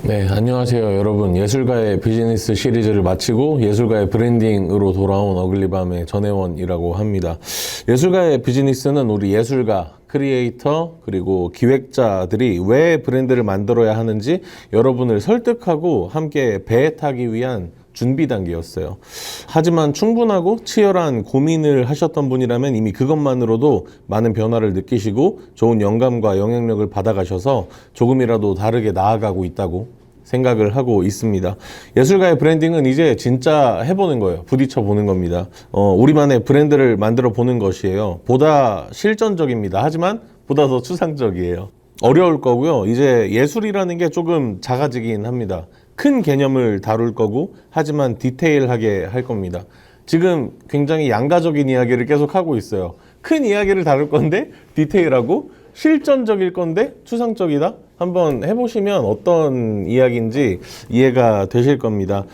네, 안녕하세요 여러분. 예술가의 비즈니스 시리즈를 마치고 예술가의 브랜딩으로 돌아온 어글리밤의 전혜원이라고 합니다. 예술가의 비즈니스는 우리 예술가, 크리에이터, 그리고 기획자들이 왜 브랜드를 만들어야 하는지 여러분을 설득하고 함께 배에 타기 위한 준비 단계였어요. 하지만 충분하고 치열한 고민을 하셨던 분이라면 이미 그것만으로도 많은 변화를 느끼시고 좋은 영감과 영향력을 받아가셔서 조금이라도 다르게 나아가고 있다고 생각을 하고 있습니다. 예술가의 브랜딩은 이제 진짜 해보는 거예요. 부딪혀 보는 겁니다. 우리만의 브랜드를 만들어 보는 것이에요. 보다 실전적입니다. 하지만 보다 더 추상적이에요. 어려울 거고요. 이제 예술이라는 게 조금 작아지긴 합니다. 큰 개념을 다룰 거고, 하지만 디테일하게 할 겁니다. 지금 굉장히 양가적인 이야기를 계속 하고 있어요. 큰 이야기를 다룰 건데 디테일하고, 실전적일 건데 추상적이다? 한번 해보시면 어떤 이야기인지 이해가 되실 겁니다.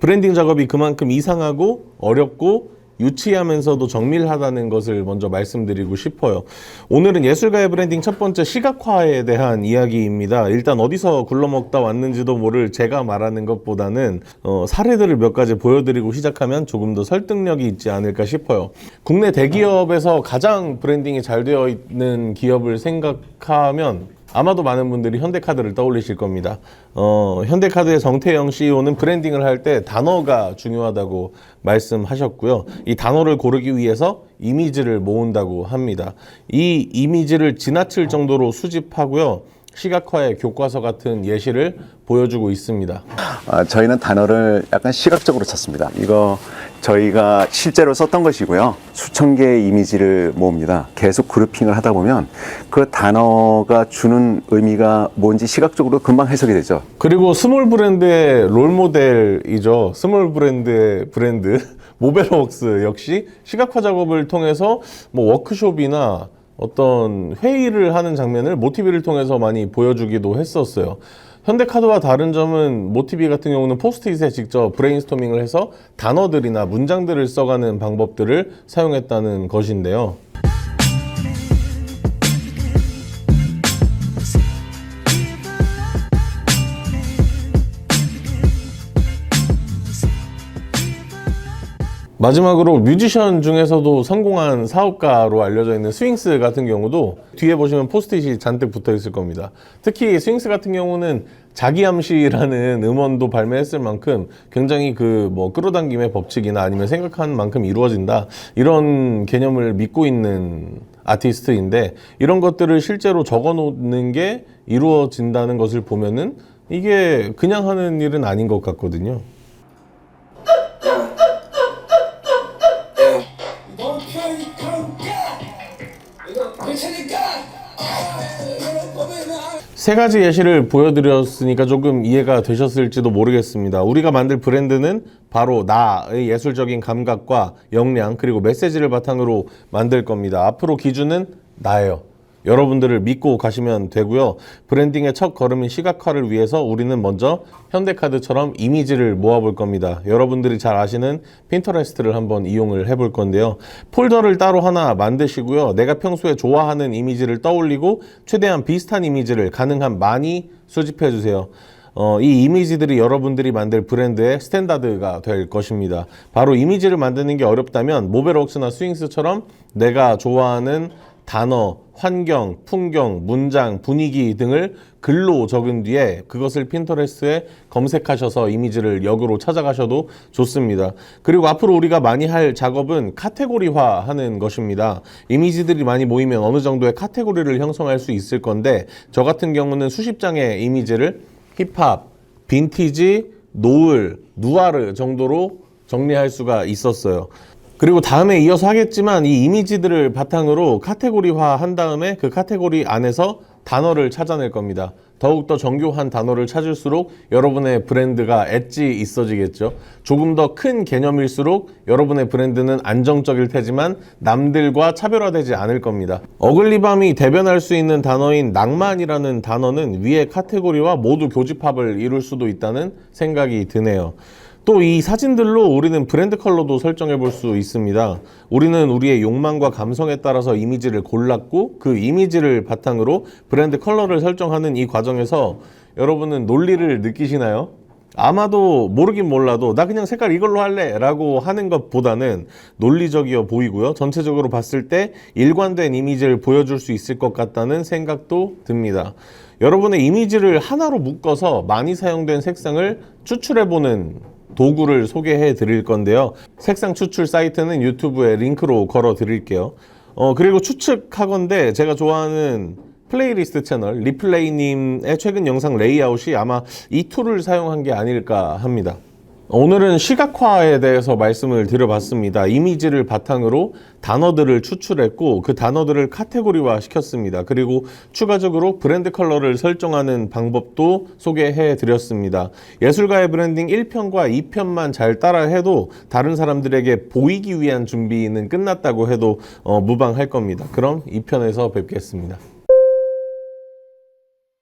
브랜딩 작업이 그만큼 이상하고 어렵고 유치하면서도 정밀하다는 것을 먼저 말씀드리고 싶어요. 오늘은 예술가의 브랜딩 첫 번째 시각화에 대한 이야기입니다. 일단 어디서 굴러먹다 왔는지도 모를 제가 말하는 것보다는 사례들을 몇 가지 보여드리고 시작하면 조금 더 설득력이 있지 않을까 싶어요. 국내 대기업에서 가장 브랜딩이 잘 되어 있는 기업을 생각하면 아마도 많은 분들이 현대카드를 떠올리실 겁니다. 현대카드의 정태영 CEO는 브랜딩을 할 때 단어가 중요하다고 말씀하셨고요. 이 단어를 고르기 위해서 이미지를 모은다고 합니다. 이 이미지를 지나칠 정도로 수집하고요. 시각화의 교과서 같은 예시를 보여주고 있습니다. 저희는 단어를 약간 시각적으로 찾습니다. 이거 저희가 실제로 썼던 것이고요. 수천 개의 이미지를 모읍니다. 계속 그룹핑을 하다 보면 그 단어가 주는 의미가 뭔지 시각적으로 금방 해석이 되죠. 그리고 스몰 브랜드의 롤모델이죠. 스몰 브랜드의 브랜드 모베러웍스 역시 시각화 작업을 통해서 뭐 워크숍이나 어떤 회의를 하는 장면을 모티비를 통해서 많이 보여주기도 했었어요. 현대카드와 다른 점은 모티비 같은 경우는 포스트잇에 직접 브레인스토밍을 해서 단어들이나 문장들을 써가는 방법들을 사용했다는 것인데요. 마지막으로 뮤지션 중에서도 성공한 사업가로 알려져 있는 스윙스 같은 경우도 뒤에 보시면 포스트잇이 잔뜩 붙어 있을 겁니다. 특히 스윙스 같은 경우는 자기암시라는 음원도 발매했을 만큼 굉장히 끌어당김의 법칙이나 아니면 생각한 만큼 이루어진다, 이런 개념을 믿고 있는 아티스트인데, 이런 것들을 실제로 적어 놓는 게 이루어진다는 것을 보면은 이게 그냥 하는 일은 아닌 것 같거든요. 세 가지 예시를 보여드렸으니까 조금 이해가 되셨을지도 모르겠습니다. 우리가 만들 브랜드는 바로 나의 예술적인 감각과 역량, 그리고 메시지를 바탕으로 만들 겁니다. 앞으로 기준은 나예요. 여러분들을 믿고 가시면 되고요. 브랜딩의 첫 걸음인 시각화를 위해서 우리는 먼저 현대카드처럼 이미지를 모아볼 겁니다. 여러분들이 잘 아시는 핀터레스트를 한번 이용을 해볼 건데요. 폴더를 따로 하나 만드시고요. 내가 평소에 좋아하는 이미지를 떠올리고 최대한 비슷한 이미지를 가능한 많이 수집해 주세요. 이 이미지들이 여러분들이 만들 브랜드의 스탠다드가 될 것입니다. 바로 이미지를 만드는 게 어렵다면 모베러웍스나 스윙스처럼 내가 좋아하는 단어, 환경, 풍경, 문장, 분위기 등을 글로 적은 뒤에 그것을 핀터레스트에 검색하셔서 이미지를 역으로 찾아가셔도 좋습니다. 그리고 앞으로 우리가 많이 할 작업은 카테고리화하는 것입니다. 이미지들이 많이 모이면 어느 정도의 카테고리를 형성할 수 있을 건데, 저 같은 경우는 수십 장의 이미지를 힙합, 빈티지, 노을, 누아르 정도로 정리할 수가 있었어요. 그리고 다음에 이어서 하겠지만 이 이미지들을 바탕으로 카테고리화 한 다음에 그 카테고리 안에서 단어를 찾아낼 겁니다. 더욱더 정교한 단어를 찾을수록 여러분의 브랜드가 엣지 있어지겠죠. 조금 더 큰 개념일수록 여러분의 브랜드는 안정적일 테지만 남들과 차별화되지 않을 겁니다. 어글리밤이 대변할 수 있는 단어인 낭만이라는 단어는 위의 카테고리와 모두 교집합을 이룰 수도 있다는 생각이 드네요. 또 이 사진들로 우리는 브랜드 컬러도 설정해 볼 수 있습니다. 우리는 우리의 욕망과 감성에 따라서 이미지를 골랐고 그 이미지를 바탕으로 브랜드 컬러를 설정하는 이 과정에서 여러분은 논리를 느끼시나요? 아마도 모르긴 몰라도 나 그냥 색깔 이걸로 할래 라고 하는 것보다는 논리적이어 보이고요. 전체적으로 봤을 때 일관된 이미지를 보여줄 수 있을 것 같다는 생각도 듭니다. 여러분의 이미지를 하나로 묶어서 많이 사용된 색상을 추출해보는 도구를 소개해 드릴 건데요. 색상 추출 사이트는 유튜브에 링크로 걸어 드릴게요. 그리고 추측하건대 제가 좋아하는 플레이리스트 채널 리플레이님의 최근 영상 레이아웃이 아마 이 툴을 사용한 게 아닐까 합니다. 오늘은 시각화에 대해서 말씀을 드려봤습니다. 이미지를 바탕으로 단어들을 추출했고 그 단어들을 카테고리화 시켰습니다. 그리고 추가적으로 브랜드 컬러를 설정하는 방법도 소개해 드렸습니다. 예술가의 브랜딩 1편과 2편만 잘 따라 해도 다른 사람들에게 보이기 위한 준비는 끝났다고 해도 무방할 겁니다. 그럼 2편에서 뵙겠습니다.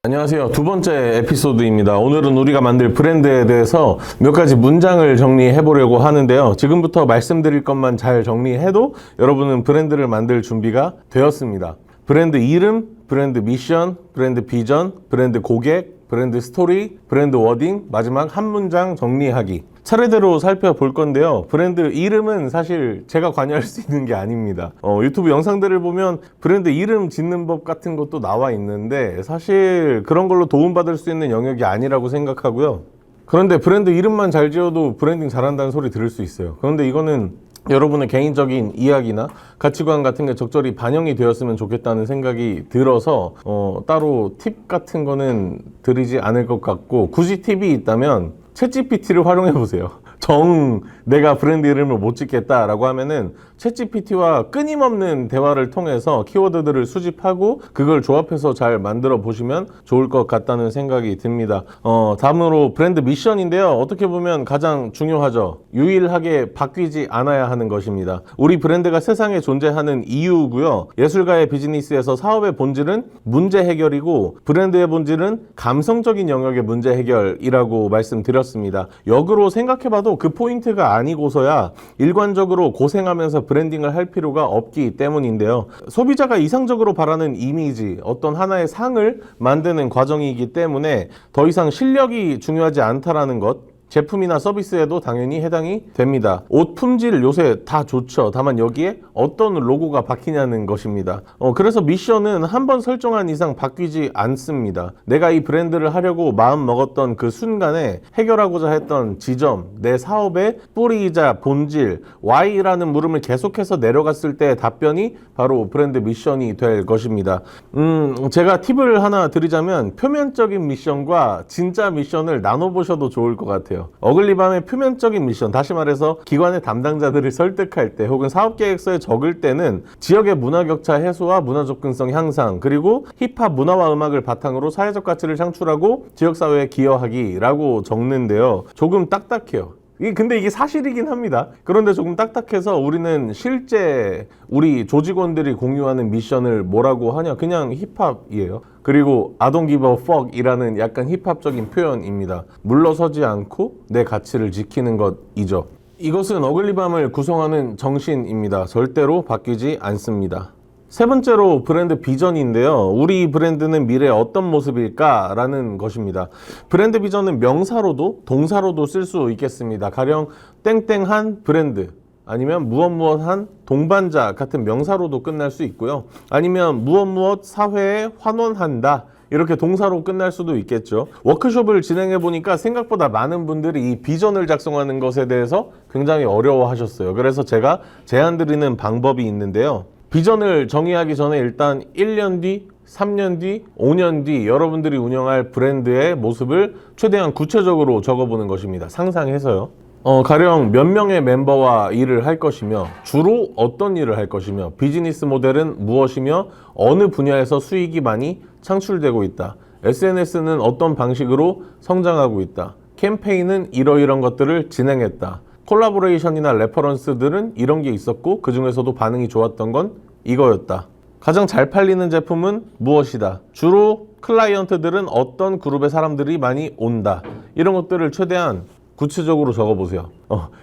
안녕하세요. 두 번째 에피소드입니다. 오늘은 우리가 만들 브랜드에 대해서 몇 가지 문장을 정리해 보려고 하는데요. 지금부터 말씀드릴 것만 잘 정리해도 여러분은 브랜드를 만들 준비가 되었습니다. 브랜드 이름, 브랜드 미션, 브랜드 비전, 브랜드 고객, 브랜드 스토리, 브랜드 워딩, 마지막 한 문장 정리하기. 차례대로 살펴볼 건데요. 브랜드 이름은 사실 제가 관여할 수 있는 게 아닙니다. 유튜브 영상들을 보면 브랜드 이름 짓는 법 같은 것도 나와 있는데 사실 그런 걸로 도움받을 수 있는 영역이 아니라고 생각하고요. 그런데 브랜드 이름만 잘 지어도 브랜딩 잘한다는 소리 들을 수 있어요. 그런데 이거는 여러분의 개인적인 이야기나 가치관 같은 게 적절히 반영이 되었으면 좋겠다는 생각이 들어서 따로 팁 같은 거는 드리지 않을 것 같고, 굳이 팁이 있다면 챗GPT를 활용해 보세요. 내가 브랜드 이름을 못 짓겠다라고 하면은 챗GPT와 끊임없는 대화를 통해서 키워드들을 수집하고 그걸 조합해서 잘 만들어 보시면 좋을 것 같다는 생각이 듭니다. 다음으로 브랜드 미션인데요. 어떻게 보면 가장 중요하죠. 유일하게 바뀌지 않아야 하는 것입니다. 우리 브랜드가 세상에 존재하는 이유고요. 예술가의 비즈니스에서 사업의 본질은 문제 해결이고 브랜드의 본질은 감성적인 영역의 문제 해결이라고 말씀드렸습니다. 역으로 생각해봐도 그 포인트가 아니고서야 일관적으로 고생하면서 브랜딩을 할 필요가 없기 때문인데요. 소비자가 이상적으로 바라는 이미지, 어떤 하나의 상을 만드는 과정이기 때문에 더 이상 실력이 중요하지 않다라는 것, 제품이나 서비스에도 당연히 해당이 됩니다. 옷 품질 요새 다 좋죠. 다만 여기에 어떤 로고가 박히냐는 것입니다. 그래서 미션은 한번 설정한 이상 바뀌지 않습니다. 내가 이 브랜드를 하려고 마음 먹었던 그 순간에 해결하고자 했던 지점, 내 사업의 뿌리이자 본질, Y라는 물음을 계속해서 내려갔을 때 답변이 바로 브랜드 미션이 될 것입니다. 제가 팁을 하나 드리자면 표면적인 미션과 진짜 미션을 나눠보셔도 좋을 것 같아요. 어글리밤의 표면적인 미션, 다시 말해서 기관의 담당자들을 설득할 때 혹은 사업계획서에 적을 때는 지역의 문화 격차 해소와 문화 접근성 향상, 그리고 힙합 문화와 음악을 바탕으로 사회적 가치를 창출하고 지역사회에 기여하기라고 적는데요. 조금 딱딱해요. 근데 이게 사실이긴 합니다. 그런데 조금 딱딱해서 우리는 실제 우리 조직원들이 공유하는 미션을 뭐라고 하냐? 그냥 힙합이에요. 그리고 I don't give a fuck 이라는 약간 힙합적인 표현입니다. 물러서지 않고 내 가치를 지키는 것이죠. 이것은 어글리밤을 구성하는 정신입니다. 절대로 바뀌지 않습니다. 세 번째로 브랜드 비전인데요. 우리 브랜드는 미래에 어떤 모습일까? 라는 것입니다. 브랜드 비전은 명사로도 동사로도 쓸 수 있겠습니다. 가령 땡땡한 브랜드, 아니면 무엇무엇한 동반자 같은 명사로도 끝날 수 있고요. 아니면 무엇무엇 사회에 환원한다, 이렇게 동사로 끝날 수도 있겠죠. 워크숍을 진행해 보니까 생각보다 많은 분들이 이 비전을 작성하는 것에 대해서 굉장히 어려워하셨어요. 그래서 제가 제안 드리는 방법이 있는데요. 비전을 정의하기 전에 일단 1년 뒤, 3년 뒤, 5년 뒤 여러분들이 운영할 브랜드의 모습을 최대한 구체적으로 적어보는 것입니다. 상상해서요. 가령 몇 명의 멤버와 일을 할 것이며, 주로 어떤 일을 할 것이며, 비즈니스 모델은 무엇이며, 어느 분야에서 수익이 많이 창출되고 있다. SNS는 어떤 방식으로 성장하고 있다. 캠페인은 이러이런 것들을 진행했다. 콜라보레이션이나 레퍼런스들은 이런 게 있었고 그 중에서도 반응이 좋았던 건 이거였다. 가장 잘 팔리는 제품은 무엇이다. 주로 클라이언트들은 어떤 그룹의 사람들이 많이 온다. 이런 것들을 최대한 구체적으로 적어보세요.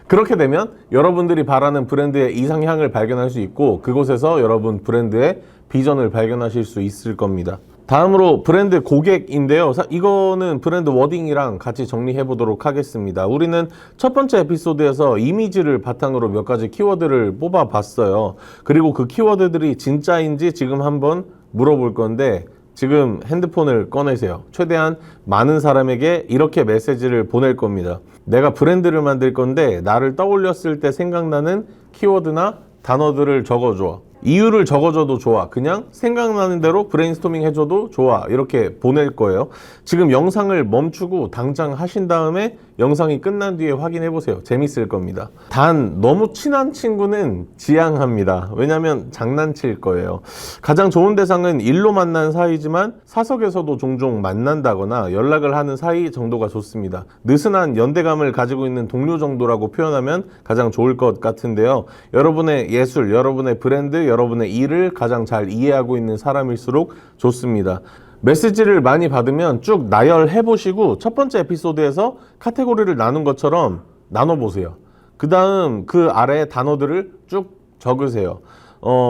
그렇게 되면 여러분들이 바라는 브랜드의 이상향을 발견할 수 있고 그곳에서 여러분 브랜드의 비전을 발견하실 수 있을 겁니다. 다음으로 브랜드 고객인데요. 이거는 브랜드 워딩이랑 같이 정리해 보도록 하겠습니다. 우리는 첫 번째 에피소드에서 이미지를 바탕으로 몇 가지 키워드를 뽑아 봤어요. 그리고 그 키워드들이 진짜인지 지금 한번 물어볼 건데 지금 핸드폰을 꺼내세요. 최대한 많은 사람에게 이렇게 메시지를 보낼 겁니다. 내가 브랜드를 만들 건데 나를 떠올렸을 때 생각나는 키워드나 단어들을 적어줘. 이유를 적어줘도 좋아. 그냥 생각나는 대로 브레인스토밍 해줘도 좋아. 이렇게 보낼 거예요. 지금 영상을 멈추고 당장 하신 다음에 영상이 끝난 뒤에 확인해 보세요. 재밌을 겁니다. 단 너무 친한 친구는 지양합니다. 왜냐면 장난칠 거예요. 가장 좋은 대상은 일로 만난 사이지만 사석에서도 종종 만난다거나 연락을 하는 사이 정도가 좋습니다. 느슨한 연대감을 가지고 있는 동료 정도라고 표현하면 가장 좋을 것 같은데요. 여러분의 예술, 여러분의 브랜드, 여러분의 일을 가장 잘 이해하고 있는 사람일수록 좋습니다. 메시지를 많이 받으면 쭉 나열해 보시고 첫 번째 에피소드에서 카테고리를 나눈 것처럼 나눠보세요. 그 다음 그 아래에 단어들을 쭉 적으세요.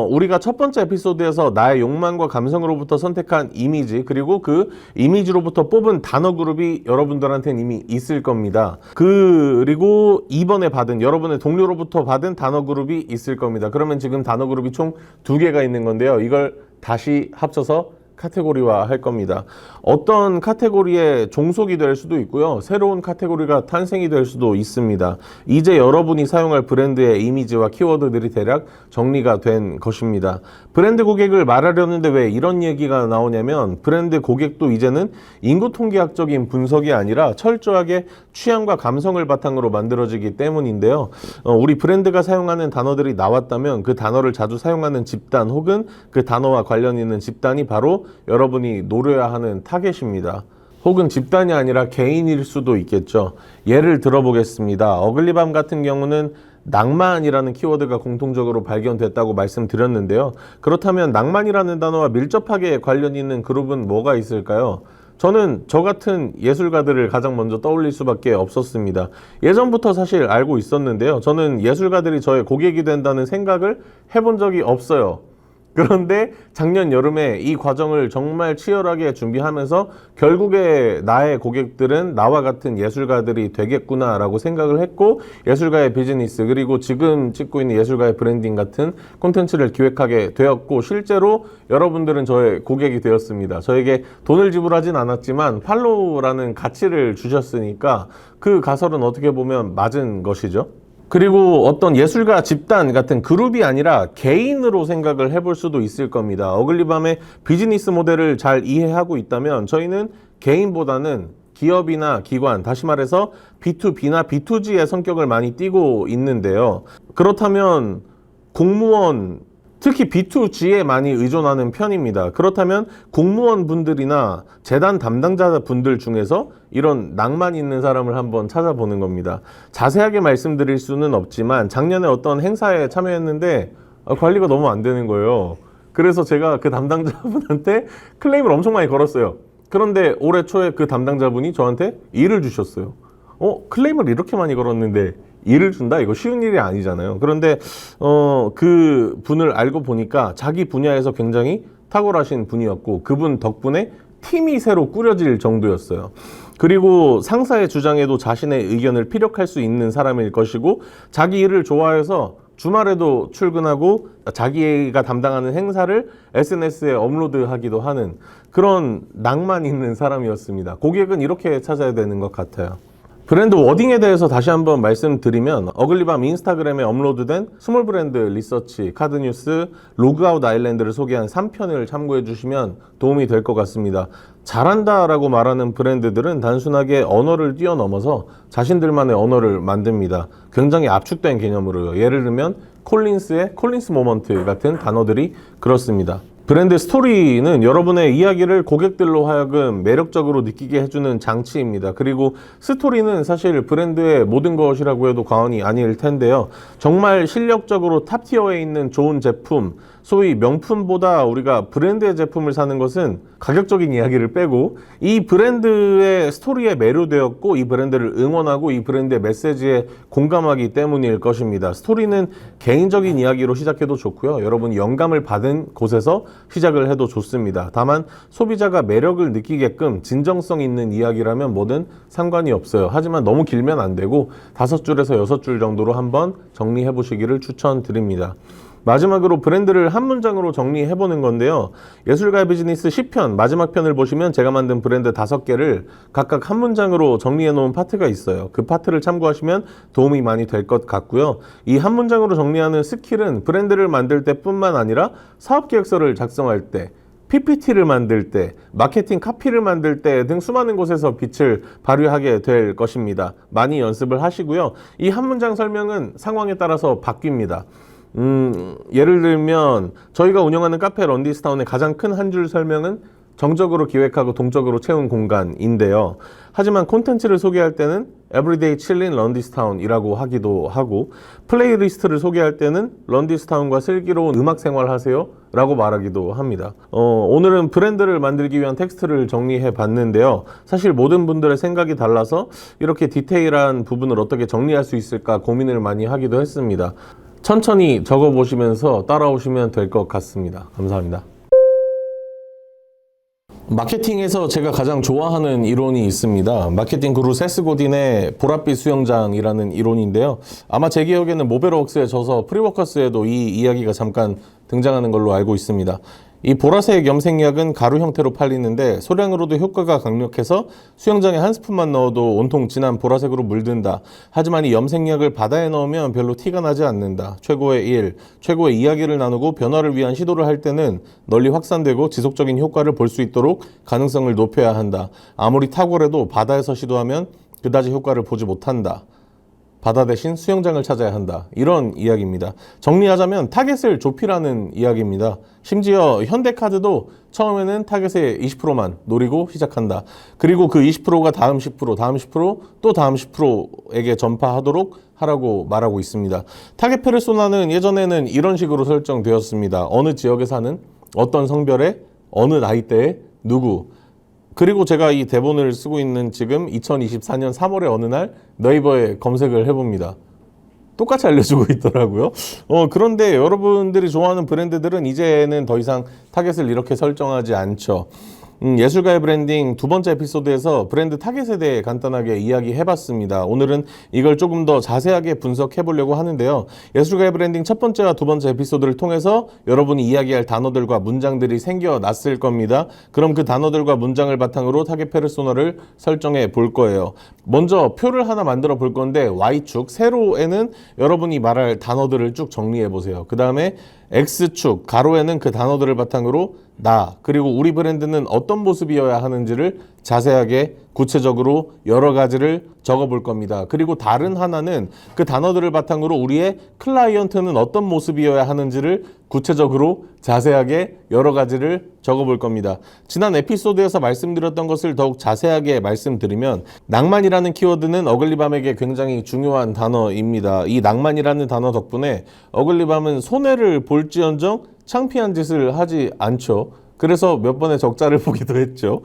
우리가 첫 번째 에피소드에서 나의 욕망과 감성으로부터 선택한 이미지 그리고 그 이미지로부터 뽑은 단어 그룹이 여러분들한테는 이미 있을 겁니다. 그리고 이번에 받은 여러분의 동료로부터 받은 단어 그룹이 있을 겁니다. 그러면 지금 단어 그룹이 총 2개가 있는 건데요. 이걸 다시 합쳐서 카테고리화 할 겁니다. 어떤 카테고리에 종속이 될 수도 있고요. 새로운 카테고리가 탄생이 될 수도 있습니다. 이제 여러분이 사용할 브랜드의 이미지와 키워드들이 대략 정리가 된 것입니다. 브랜드 고객을 말하려는데 왜 이런 얘기가 나오냐면 브랜드 고객도 이제는 인구 통계학적인 분석이 아니라 철저하게 취향과 감성을 바탕으로 만들어지기 때문인데요. 우리 브랜드가 사용하는 단어들이 나왔다면 그 단어를 자주 사용하는 집단 혹은 그 단어와 관련 있는 집단이 바로 여러분이 노려야 하는 타겟입니다. 혹은 집단이 아니라 개인일 수도 있겠죠. 예를 들어보겠습니다. 어글리밤 같은 경우는 낭만이라는 키워드가 공통적으로 발견됐다고 말씀드렸는데요. 그렇다면 낭만이라는 단어와 밀접하게 관련 있는 그룹은 뭐가 있을까요? 저는 저 같은 예술가들을 가장 먼저 떠올릴 수밖에 없었습니다. 예전부터 사실 알고 있었는데요. 저는 예술가들이 저의 고객이 된다는 생각을 해본 적이 없어요. 그런데 작년 여름에 이 과정을 정말 치열하게 준비하면서 결국에 나의 고객들은 나와 같은 예술가들이 되겠구나 라고 생각을 했고 예술가의 비즈니스 그리고 지금 찍고 있는 예술가의 브랜딩 같은 콘텐츠를 기획하게 되었고 실제로 여러분들은 저의 고객이 되었습니다. 저에게 돈을 지불하진 않았지만 팔로우라는 가치를 주셨으니까 그 가설은 어떻게 보면 맞은 것이죠. 그리고 어떤 예술가 집단 같은 그룹이 아니라 개인으로 생각을 해볼 수도 있을 겁니다. 어글리밤의 비즈니스 모델을 잘 이해하고 있다면 저희는 개인보다는 기업이나 기관, 다시 말해서 B2B나 B2G의 성격을 많이 띠고 있는데요. 그렇다면 공무원, 특히 B2G에 많이 의존하는 편입니다. 그렇다면 공무원 분들이나 재단 담당자 분들 중에서 이런 낭만 있는 사람을 한번 찾아보는 겁니다. 자세하게 말씀드릴 수는 없지만 작년에 어떤 행사에 참여했는데 관리가 너무 안 되는 거예요. 그래서 제가 그 담당자분한테 클레임을 엄청 많이 걸었어요. 그런데 올해 초에 그 담당자분이 저한테 일을 주셨어요. 클레임을 이렇게 많이 걸었는데 일을 준다? 이거 쉬운 일이 아니잖아요. 그런데 그 분을 알고 보니까 자기 분야에서 굉장히 탁월하신 분이었고 그분 덕분에 팀이 새로 꾸려질 정도였어요. 그리고 상사의 주장에도 자신의 의견을 피력할 수 있는 사람일 것이고 자기 일을 좋아해서 주말에도 출근하고 자기가 담당하는 행사를 SNS에 업로드하기도 하는 그런 낭만 있는 사람이었습니다. 고객은 이렇게 찾아야 되는 것 같아요. 브랜드 워딩에 대해서 다시 한번 말씀드리면 어글리밤 인스타그램에 업로드된 스몰 브랜드 리서치, 카드뉴스, 로그아웃 아일랜드를 소개한 3편을 참고해 주시면 도움이 될 것 같습니다. 잘한다라고 말하는 브랜드들은 단순하게 언어를 뛰어넘어서 자신들만의 언어를 만듭니다. 굉장히 압축된 개념으로요. 예를 들면 콜린스의 콜린스 모먼트 같은 단어들이 그렇습니다. 브랜드 스토리는 여러분의 이야기를 고객들로 하여금 매력적으로 느끼게 해주는 장치입니다. 그리고 스토리는 사실 브랜드의 모든 것이라고 해도 과언이 아닐 텐데요. 정말 실력적으로 탑티어에 있는 좋은 제품, 소위 명품보다 우리가 브랜드의 제품을 사는 것은 가격적인 이야기를 빼고 이 브랜드의 스토리에 매료되었고 이 브랜드를 응원하고 이 브랜드의 메시지에 공감하기 때문일 것입니다. 스토리는 개인적인 이야기로 시작해도 좋고요. 여러분이 영감을 받은 곳에서 시작을 해도 좋습니다. 다만 소비자가 매력을 느끼게끔 진정성 있는 이야기라면 뭐든 상관이 없어요. 하지만 너무 길면 안 되고 5줄에서 6줄 정도로 한번 정리해 보시기를 추천드립니다. 마지막으로 브랜드를 한 문장으로 정리해보는 건데요. 예술가의 비즈니스 10편 마지막 편을 보시면 제가 만든 브랜드 5개를 각각 한 문장으로 정리해놓은 파트가 있어요. 그 파트를 참고하시면 도움이 많이 될 것 같고요. 이 한 문장으로 정리하는 스킬은 브랜드를 만들 때뿐만 아니라 사업계획서를 작성할 때, PPT를 만들 때, 마케팅 카피를 만들 때 등 수많은 곳에서 빛을 발휘하게 될 것입니다. 많이 연습을 하시고요. 이 한 문장 설명은 상황에 따라서 바뀝니다. 예를 들면 저희가 운영하는 카페 런디스타운의 가장 큰 한 줄 설명은 정적으로 기획하고 동적으로 채운 공간인데요. 하지만 콘텐츠를 소개할 때는 Everyday Chillin' 런디스타운이라고 하기도 하고 플레이리스트를 소개할 때는 런디스타운과 슬기로운 음악 생활 하세요 라고 말하기도 합니다. 오늘은 브랜드를 만들기 위한 텍스트를 정리해 봤는데요. 사실 모든 분들의 생각이 달라서 이렇게 디테일한 부분을 어떻게 정리할 수 있을까 고민을 많이 하기도 했습니다. 천천히 적어보시면서 따라오시면 될 것 같습니다. 감사합니다. 마케팅에서 제가 가장 좋아하는 이론이 있습니다. 마케팅 구루 세스 고딘의 보랏빛 수영장이라는 이론인데요. 아마 제 기억에는 모베르웍스에 져서 프리워커스에도 이 이야기가 잠깐 등장하는 걸로 알고 있습니다. 이 보라색 염색약은 가루 형태로 팔리는데 소량으로도 효과가 강력해서 수영장에 한 스푼만 넣어도 온통 진한 보라색으로 물든다. 하지만 이 염색약을 바다에 넣으면 별로 티가 나지 않는다. 최고의 일, 최고의 이야기를 나누고 변화를 위한 시도를 할 때는 널리 확산되고 지속적인 효과를 볼 수 있도록 가능성을 높여야 한다. 아무리 탁월해도 바다에서 시도하면 그다지 효과를 보지 못한다. 바다 대신 수영장을 찾아야 한다. 이런 이야기입니다. 정리하자면 타겟을 좁히라는 이야기입니다. 심지어 현대카드도 처음에는 타겟의 20%만 노리고 시작한다. 그리고 그 20%가 다음 10%, 다음 10%, 또 다음 10%에게 전파하도록 하라고 말하고 있습니다. 타겟 페르소나는 예전에는 이런 식으로 설정되었습니다. 어느 지역에 사는 어떤 성별의 어느 나이대의 누구. 그리고 제가 이 대본을 쓰고 있는 지금 2024년 3월의 어느 날 네이버에 검색을 해봅니다. 똑같이 알려주고 있더라고요. 그런데 여러분들이 좋아하는 브랜드들은 이제는 더 이상 타겟을 이렇게 설정하지 않죠. 예술가의 브랜딩 두 번째 에피소드에서 브랜드 타겟에 대해 간단하게 이야기해봤습니다. 오늘은 이걸 조금 더 자세하게 분석해보려고 하는데요. 예술가의 브랜딩 첫 번째와 두 번째 에피소드를 통해서 여러분이 이야기할 단어들과 문장들이 생겨났을 겁니다. 그럼 그 단어들과 문장을 바탕으로 타겟 페르소나를 설정해 볼 거예요. 먼저 표를 하나 만들어 볼 건데 Y축, 세로에는 여러분이 말할 단어들을 쭉 정리해 보세요. 그 다음에 X축, 가로에는 그 단어들을 바탕으로 나, 그리고 우리 브랜드는 어떤 모습이어야 하는지를 자세하게 구체적으로 여러 가지를 적어 볼 겁니다. 그리고 다른 하나는 그 단어들을 바탕으로 우리의 클라이언트는 어떤 모습이어야 하는지를 구체적으로 자세하게 여러 가지를 적어 볼 겁니다. 지난 에피소드에서 말씀드렸던 것을 더욱 자세하게 말씀드리면 낭만이라는 키워드는 어글리밤에게 굉장히 중요한 단어입니다. 이 낭만이라는 단어 덕분에 어글리밤은 손해를 볼지언정 창피한 짓을 하지 않죠. 그래서 몇 번의 적자를 보기도 했죠.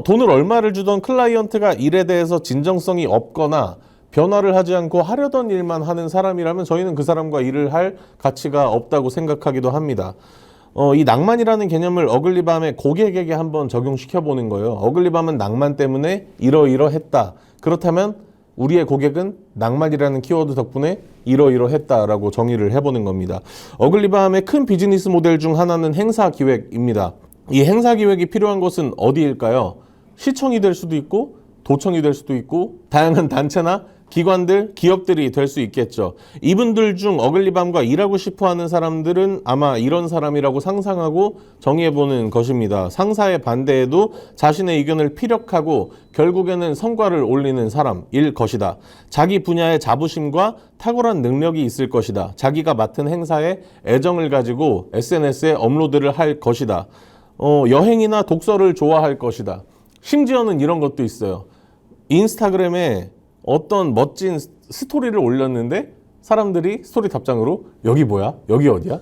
돈을 얼마를 주던 클라이언트가 일에 대해서 진정성이 없거나 변화를 하지 않고 하려던 일만 하는 사람이라면 저희는 그 사람과 일을 할 가치가 없다고 생각하기도 합니다. 이 낭만이라는 개념을 어글리밤의 고객에게 한번 적용시켜 보는 거예요. 어글리밤은 낭만 때문에 이러이러했다. 그렇다면 우리의 고객은 낭만이라는 키워드 덕분에 이러이러했다라고 정의를 해보는 겁니다. 어글리밤의 큰 비즈니스 모델 중 하나는 행사 기획입니다. 이 행사 기획이 필요한 곳은 어디일까요? 시청이 될 수도 있고 도청이 될 수도 있고 다양한 단체나 기관들, 기업들이 될 수 있겠죠. 이분들 중 어글리밤과 일하고 싶어하는 사람들은 아마 이런 사람이라고 상상하고 정의해보는 것입니다. 상사의 반대에도 자신의 의견을 피력하고 결국에는 성과를 올리는 사람일 것이다. 자기 분야의 자부심과 탁월한 능력이 있을 것이다. 자기가 맡은 행사에 애정을 가지고 SNS에 업로드를 할 것이다. 여행이나 독서를 좋아할 것이다. 심지어는 이런 것도 있어요. 인스타그램에 어떤 멋진 스토리를 올렸는데 사람들이 스토리 답장으로 여기 뭐야? 여기 어디야?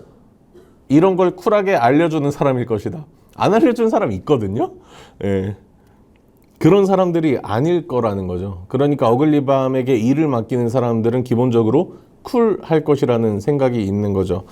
이런 걸 쿨하게 알려주는 사람일 것이다. 안 알려주는 사람이 있거든요. 예. 그런 사람들이 아닐 거라는 거죠. 그러니까 어글리밤에게 일을 맡기는 사람들은 기본적으로 쿨할 것이라는 생각이 있는 거죠.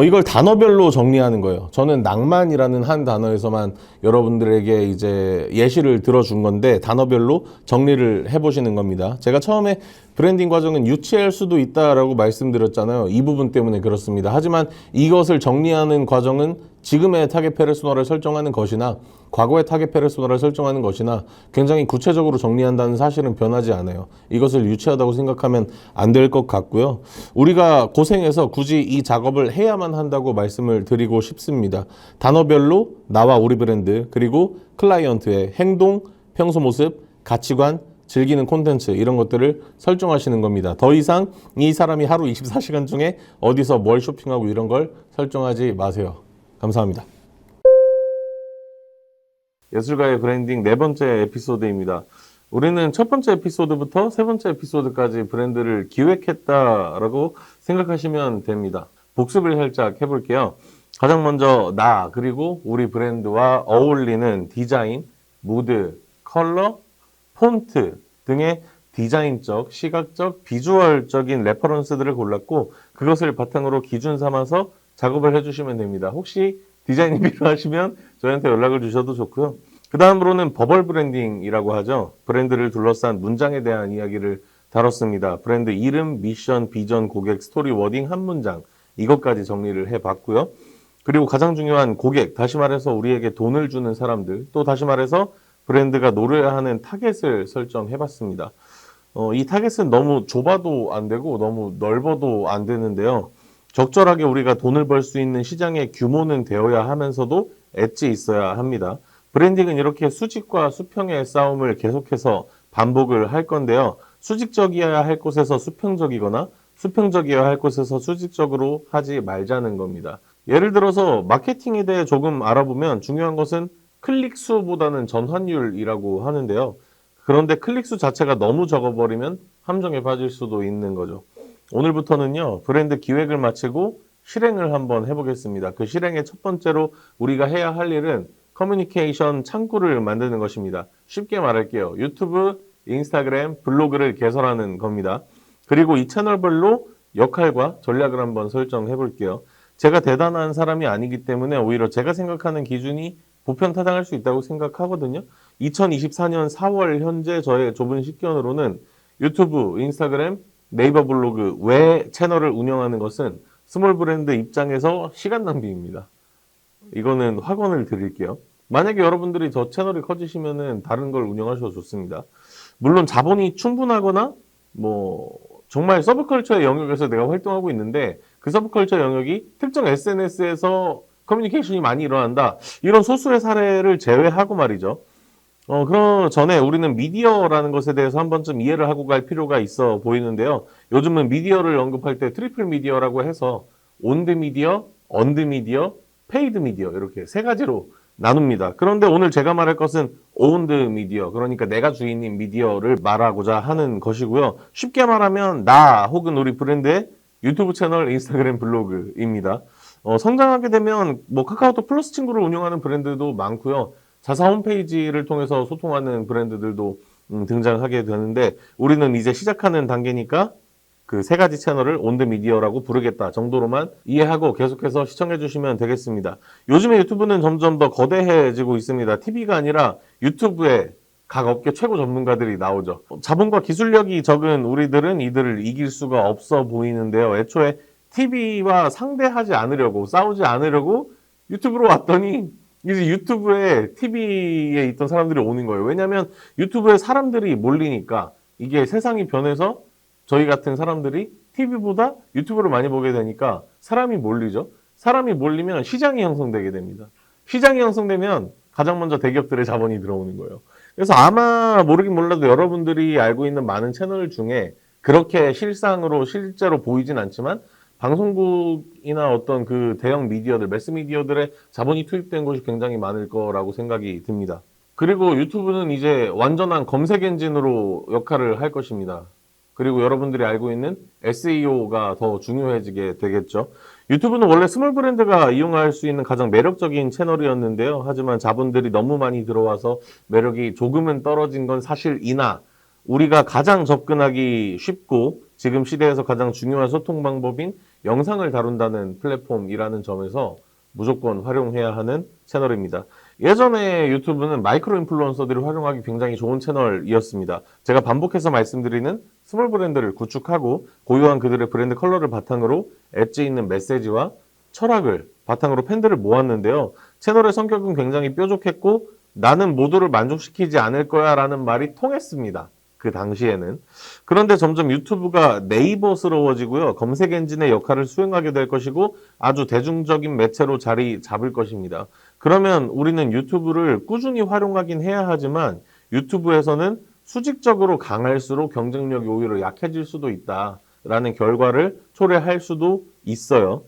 이걸 단어별로 정리하는 거예요. 저는 낭만이라는 한 단어에서만 여러분들에게 이제 예시를 들어준 건데 단어별로 정리를 해보시는 겁니다. 제가 처음에 브랜딩 과정은 유치할 수도 있다라고 말씀드렸잖아요. 이 부분 때문에 그렇습니다. 하지만 이것을 정리하는 과정은 지금의 타겟 페르소나를 설정하는 것이나 과거의 타겟 페르소나를 설정하는 것이나 굉장히 구체적으로 정리한다는 사실은 변하지 않아요. 이것을 유치하다고 생각하면 안 될 것 같고요. 우리가 고생해서 굳이 이 작업을 해야만 한다고 말씀을 드리고 싶습니다. 단어별로 나와 우리 브랜드 그리고 클라이언트의 행동, 평소 모습, 가치관, 즐기는 콘텐츠 이런 것들을 설정하시는 겁니다. 더 이상 이 사람이 하루 24시간 중에 어디서 뭘 쇼핑하고 이런 걸 설정하지 마세요. 감사합니다. 예술가의 브랜딩 네 번째 에피소드입니다. 우리는 첫 번째 에피소드부터 세 번째 에피소드까지 브랜드를 기획했다라고 생각하시면 됩니다. 복습을 살짝 해볼게요. 가장 먼저 나 그리고 우리 브랜드와 어울리는 디자인, 무드, 컬러, 폰트 등의 디자인적, 시각적, 비주얼적인 레퍼런스들을 골랐고 그것을 바탕으로 기준 삼아서 작업을 해주시면 됩니다. 혹시 디자인이 필요하시면 저희한테 연락을 주셔도 좋고요. 그 다음으로는 버벌 브랜딩이라고 하죠. 브랜드를 둘러싼 문장에 대한 이야기를 다뤘습니다. 브랜드 이름, 미션, 비전, 고객, 스토리, 워딩 한 문장 이것까지 정리를 해봤고요. 그리고 가장 중요한 고객, 다시 말해서 우리에게 돈을 주는 사람들, 또 다시 말해서 브랜드가 노려야 하는 타겟을 설정해봤습니다. 이 타겟은 너무 좁아도 안 되고 너무 넓어도 안 되는데요. 적절하게 우리가 돈을 벌 수 있는 시장의 규모는 되어야 하면서도 엣지 있어야 합니다. 브랜딩은 이렇게 수직과 수평의 싸움을 계속해서 반복을 할 건데요. 수직적이어야 할 곳에서 수평적이거나 수평적이어야 할 곳에서 수직적으로 하지 말자는 겁니다. 예를 들어서 마케팅에 대해 조금 알아보면 중요한 것은 클릭 수보다는 전환율이라고 하는데요. 그런데 클릭 수 자체가 너무 적어버리면 함정에 빠질 수도 있는 거죠. 오늘부터는요, 브랜드 기획을 마치고 실행을 한번 해보겠습니다. 그 실행의 첫 번째로 우리가 해야 할 일은 커뮤니케이션 창구를 만드는 것입니다. 쉽게 말할게요. 유튜브, 인스타그램, 블로그를 개설하는 겁니다. 그리고 이 채널별로 역할과 전략을 한번 설정해 볼게요. 제가 대단한 사람이 아니기 때문에 오히려 제가 생각하는 기준이 보편타당할 수 있다고 생각하거든요. 2024년 4월 현재 저의 좁은 식견으로는 유튜브, 인스타그램, 네이버 블로그 외 채널을 운영하는 것은 스몰 브랜드 입장에서 시간 낭비입니다. 이거는 확언을 드릴게요. 만약에 여러분들이 저 채널이 커지시면은 다른 걸 운영하셔도 좋습니다. 물론 자본이 충분하거나 정말 서브컬처의 영역에서 내가 활동하고 있는데 그 서브컬처 영역이 특정 SNS에서 커뮤니케이션이 많이 일어난다. 이런 소수의 사례를 제외하고 말이죠. 그런 전에 우리는 미디어라는 것에 대해서 한 번쯤 이해를 하고 갈 필요가 있어 보이는데요. 요즘은 미디어를 언급할 때 트리플 미디어라고 해서 온드 미디어, 언드 미디어, 페이드 미디어 이렇게 세 가지로 나눕니다. 그런데 오늘 제가 말할 것은 오운드 미디어, 그러니까 내가 주인인 미디어를 말하고자 하는 것이고요. 쉽게 말하면 나 혹은 우리 브랜드의 유튜브 채널, 인스타그램, 블로그입니다. 성장하게 되면 카카오톡 플러스 친구를 운영하는 브랜드도 많고요. 자사 홈페이지를 통해서 소통하는 브랜드들도 등장하게 되는데 우리는 이제 시작하는 단계니까 그 세 가지 채널을 온드 미디어라고 부르겠다 정도로만 이해하고 계속해서 시청해 주시면 되겠습니다. 요즘에 유튜브는 점점 더 거대해지고 있습니다. TV가 아니라 유튜브에 각 업계 최고 전문가들이 나오죠. 자본과 기술력이 적은 우리들은 이들을 이길 수가 없어 보이는데요. 애초에 TV와 상대하지 않으려고 싸우지 않으려고 유튜브로 왔더니 이제 유튜브에 TV에 있던 사람들이 오는 거예요. 왜냐하면 유튜브에 사람들이 몰리니까 이게 세상이 변해서 저희 같은 사람들이 TV보다 유튜브를 많이 보게 되니까 사람이 몰리죠. 사람이 몰리면 시장이 형성되게 됩니다. 시장이 형성되면 가장 먼저 대기업들의 자본이 들어오는 거예요. 그래서 아마 모르긴 몰라도 여러분들이 알고 있는 많은 채널 중에 그렇게 실상으로 실제로 보이진 않지만 방송국이나 어떤 그 대형 미디어들, 매스 미디어들의 자본이 투입된 곳이 굉장히 많을 거라고 생각이 듭니다. 그리고 유튜브는 이제 완전한 검색 엔진으로 역할을 할 것입니다. 그리고 여러분들이 알고 있는 SEO가 더 중요해지게 되겠죠. 유튜브는 원래 스몰 브랜드가 이용할 수 있는 가장 매력적인 채널이었는데요. 하지만 자본들이 너무 많이 들어와서 매력이 조금은 떨어진 건 사실이나 우리가 가장 접근하기 쉽고 지금 시대에서 가장 중요한 소통 방법인 영상을 다룬다는 플랫폼이라는 점에서 무조건 활용해야 하는 채널입니다. 예전에 유튜브는 마이크로 인플루언서들이 활용하기 굉장히 좋은 채널이었습니다. 제가 반복해서 말씀드리는 스몰 브랜드를 구축하고 고유한 그들의 브랜드 컬러를 바탕으로 엣지 있는 메시지와 철학을 바탕으로 팬들을 모았는데요. 채널의 성격은 굉장히 뾰족했고 나는 모두를 만족시키지 않을 거야 라는 말이 통했습니다. 그 당시에는. 그런데 점점 유튜브가 네이버스러워지고요. 검색 엔진의 역할을 수행하게 될 것이고 아주 대중적인 매체로 자리 잡을 것입니다. 그러면 우리는 유튜브를 꾸준히 활용하긴 해야 하지만 유튜브에서는 수직적으로 강할수록 경쟁력이 오히려 약해질 수도 있다라는 결과를 초래할 수도 있어요.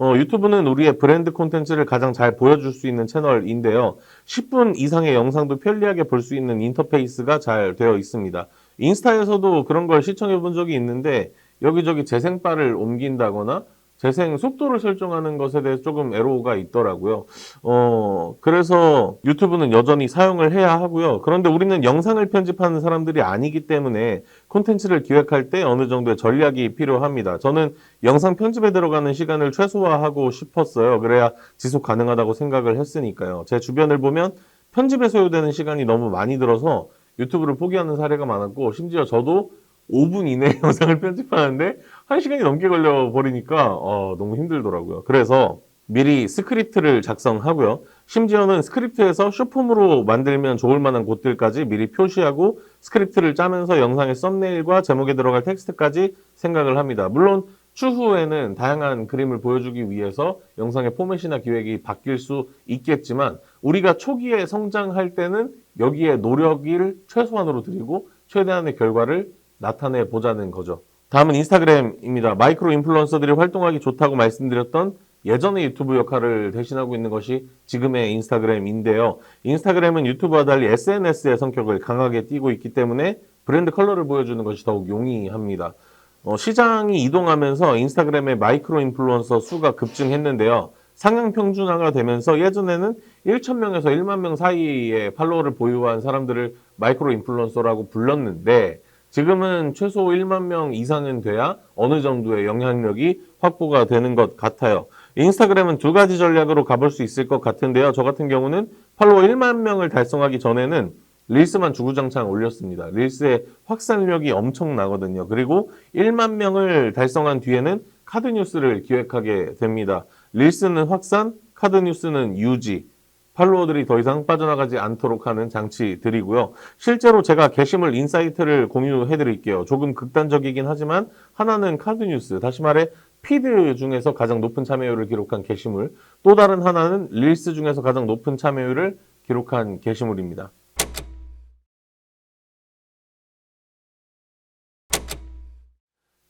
유튜브는 우리의 브랜드 콘텐츠를 가장 잘 보여줄 수 있는 채널인데요. 10분 이상의 영상도 편리하게 볼 수 있는 인터페이스가 잘 되어 있습니다. 인스타에서도 그런 걸 시청해 본 적이 있는데 여기저기 재생바를 옮긴다거나 재생 속도를 설정하는 것에 대해서 조금 애로가 있더라고요. 그래서 유튜브는 여전히 사용을 해야 하고요. 그런데 우리는 영상을 편집하는 사람들이 아니기 때문에 콘텐츠를 기획할 때 어느 정도의 전략이 필요합니다. 저는 영상 편집에 들어가는 시간을 최소화하고 싶었어요. 그래야 지속 가능하다고 생각을 했으니까요. 제 주변을 보면 편집에 소요되는 시간이 너무 많이 들어서 유튜브를 포기하는 사례가 많았고 심지어 저도 5분 이내에 영상을 편집하는데 1시간이 넘게 걸려버리니까 너무 힘들더라고요. 그래서 미리 스크립트를 작성하고요. 심지어는 스크립트에서 쇼폼으로 만들면 좋을 만한 곳들까지 미리 표시하고 스크립트를 짜면서 영상의 썸네일과 제목에 들어갈 텍스트까지 생각을 합니다. 물론 추후에는 다양한 그림을 보여주기 위해서 영상의 포맷이나 기획이 바뀔 수 있겠지만 우리가 초기에 성장할 때는 여기에 노력을 최소한으로 들이고 최대한의 결과를 나타내 보자는 거죠. 다음은 인스타그램입니다. 마이크로 인플루언서들이 활동하기 좋다고 말씀드렸던 예전의 유튜브 역할을 대신하고 있는 것이 지금의 인스타그램인데요. 인스타그램은 유튜브와 달리 SNS의 성격을 강하게 띠고 있기 때문에 브랜드 컬러를 보여주는 것이 더욱 용이합니다. 시장이 이동하면서 인스타그램의 마이크로 인플루언서 수가 급증했는데요. 상향 평준화가 되면서 예전에는 1,000명에서 1만 명 사이의 팔로워를 보유한 사람들을 마이크로 인플루언서라고 불렀는데 지금은 최소 1만 명 이상은 돼야 어느 정도의 영향력이 확보가 되는 것 같아요. 인스타그램은 두 가지 전략으로 가볼 수 있을 것 같은데요. 저 같은 경우는 팔로워 1만 명을 달성하기 전에는 릴스만 주구장창 올렸습니다. 릴스의 확산력이 엄청나거든요. 그리고 1만 명을 달성한 뒤에는 카드뉴스를 기획하게 됩니다. 릴스는 확산, 카드뉴스는 유지. 팔로워들이 더 이상 빠져나가지 않도록 하는 장치들이고요. 실제로 제가 게시물 인사이트를 공유해 드릴게요. 조금 극단적이긴 하지만 하나는 카드뉴스, 다시 말해 피드 중에서 가장 높은 참여율을 기록한 게시물, 또 다른 하나는 릴스 중에서 가장 높은 참여율을 기록한 게시물입니다.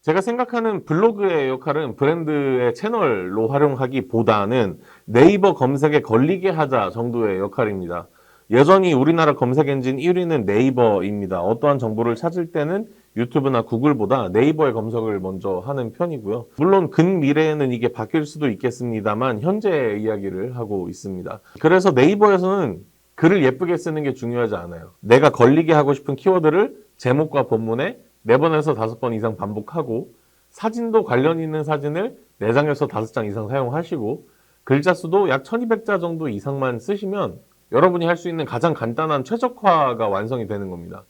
제가 생각하는 블로그의 역할은 브랜드의 채널로 활용하기보다는 네이버 검색에 걸리게 하자 정도의 역할입니다. 여전히 우리나라 검색 엔진 1위는 네이버입니다. 어떠한 정보를 찾을 때는 유튜브나 구글보다 네이버의 검색을 먼저 하는 편이고요. 물론 근미래에는 이게 바뀔 수도 있겠습니다만 현재 이야기를 하고 있습니다. 그래서 네이버에서는 글을 예쁘게 쓰는 게 중요하지 않아요. 내가 걸리게 하고 싶은 키워드를 제목과 본문에 4번에서 5번 이상 반복하고 사진도 관련 있는 사진을 4장에서 5장 이상 사용하시고 글자 수도 약 1200자 정도 이상만 쓰시면 여러분이 할 수 있는 가장 간단한 최적화가 완성이 되는 겁니다.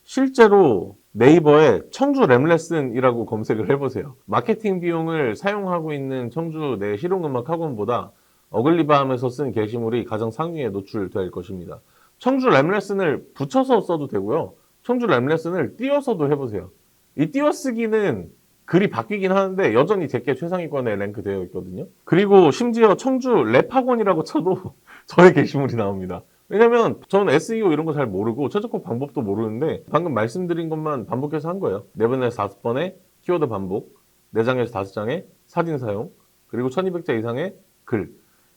실제로 네이버에 청주 랩레슨이라고 검색을 해보세요. 마케팅 비용을 사용하고 있는 청주 내 실용음악 학원보다 어글리밤에서 쓴 게시물이 가장 상위에 노출될 것입니다. 청주 랩레슨을 붙여서 써도 되고요. 청주 랩레슨을 띄워서도 해보세요. 이 띄워쓰기는 글이 바뀌긴 하는데 여전히 제게 최상위권에 랭크되어 있거든요. 그리고 심지어 청주 랩학원이라고 쳐도 저의 게시물이 나옵니다. 왜냐면 저는 SEO 이런 거 잘 모르고 최적화 방법도 모르는데 방금 말씀드린 것만 반복해서 한 거예요. 4번에서 5번의 키워드 반복, 4장에서 5장의 사진 사용, 그리고 1200자 이상의 글.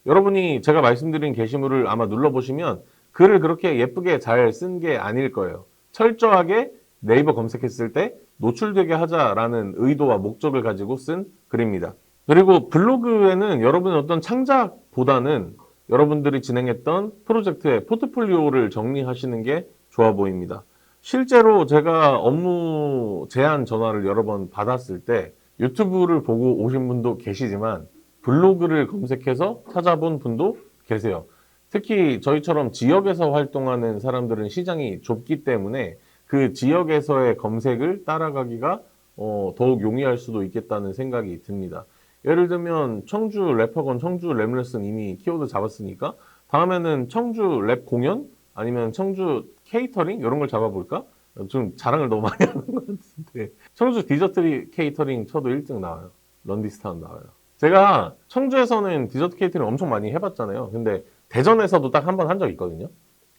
여러분이 제가 말씀드린 게시물을 아마 눌러보시면 글을 그렇게 예쁘게 잘 쓴 게 아닐 거예요. 철저하게 네이버 검색했을 때 노출되게 하자라는 의도와 목적을 가지고 쓴 글입니다. 그리고 블로그에는 여러분의 어떤 창작보다는 여러분들이 진행했던 프로젝트의 포트폴리오를 정리하시는 게 좋아 보입니다. 실제로 제가 업무 제안 전화를 여러 번 받았을 때 유튜브를 보고 오신 분도 계시지만 블로그를 검색해서 찾아본 분도 계세요. 특히 저희처럼 지역에서 활동하는 사람들은 시장이 좁기 때문에 그 지역에서의 검색을 따라가기가 더욱 용이할 수도 있겠다는 생각이 듭니다. 예를 들면 청주 랩학원, 청주 랩레슨 이미 키워드 잡았으니까 다음에는 청주 랩 공연 아니면 청주 케이터링 이런 걸 잡아볼까? 좀 자랑을 너무 많이 하는 것 같은데 청주 디저트 케이터링 쳐도 1등 나와요. 런디스타운 나와요. 제가 청주에서는 디저트 케이터링 엄청 많이 해봤잖아요. 근데 대전에서도 딱 한 번 한 적 있거든요.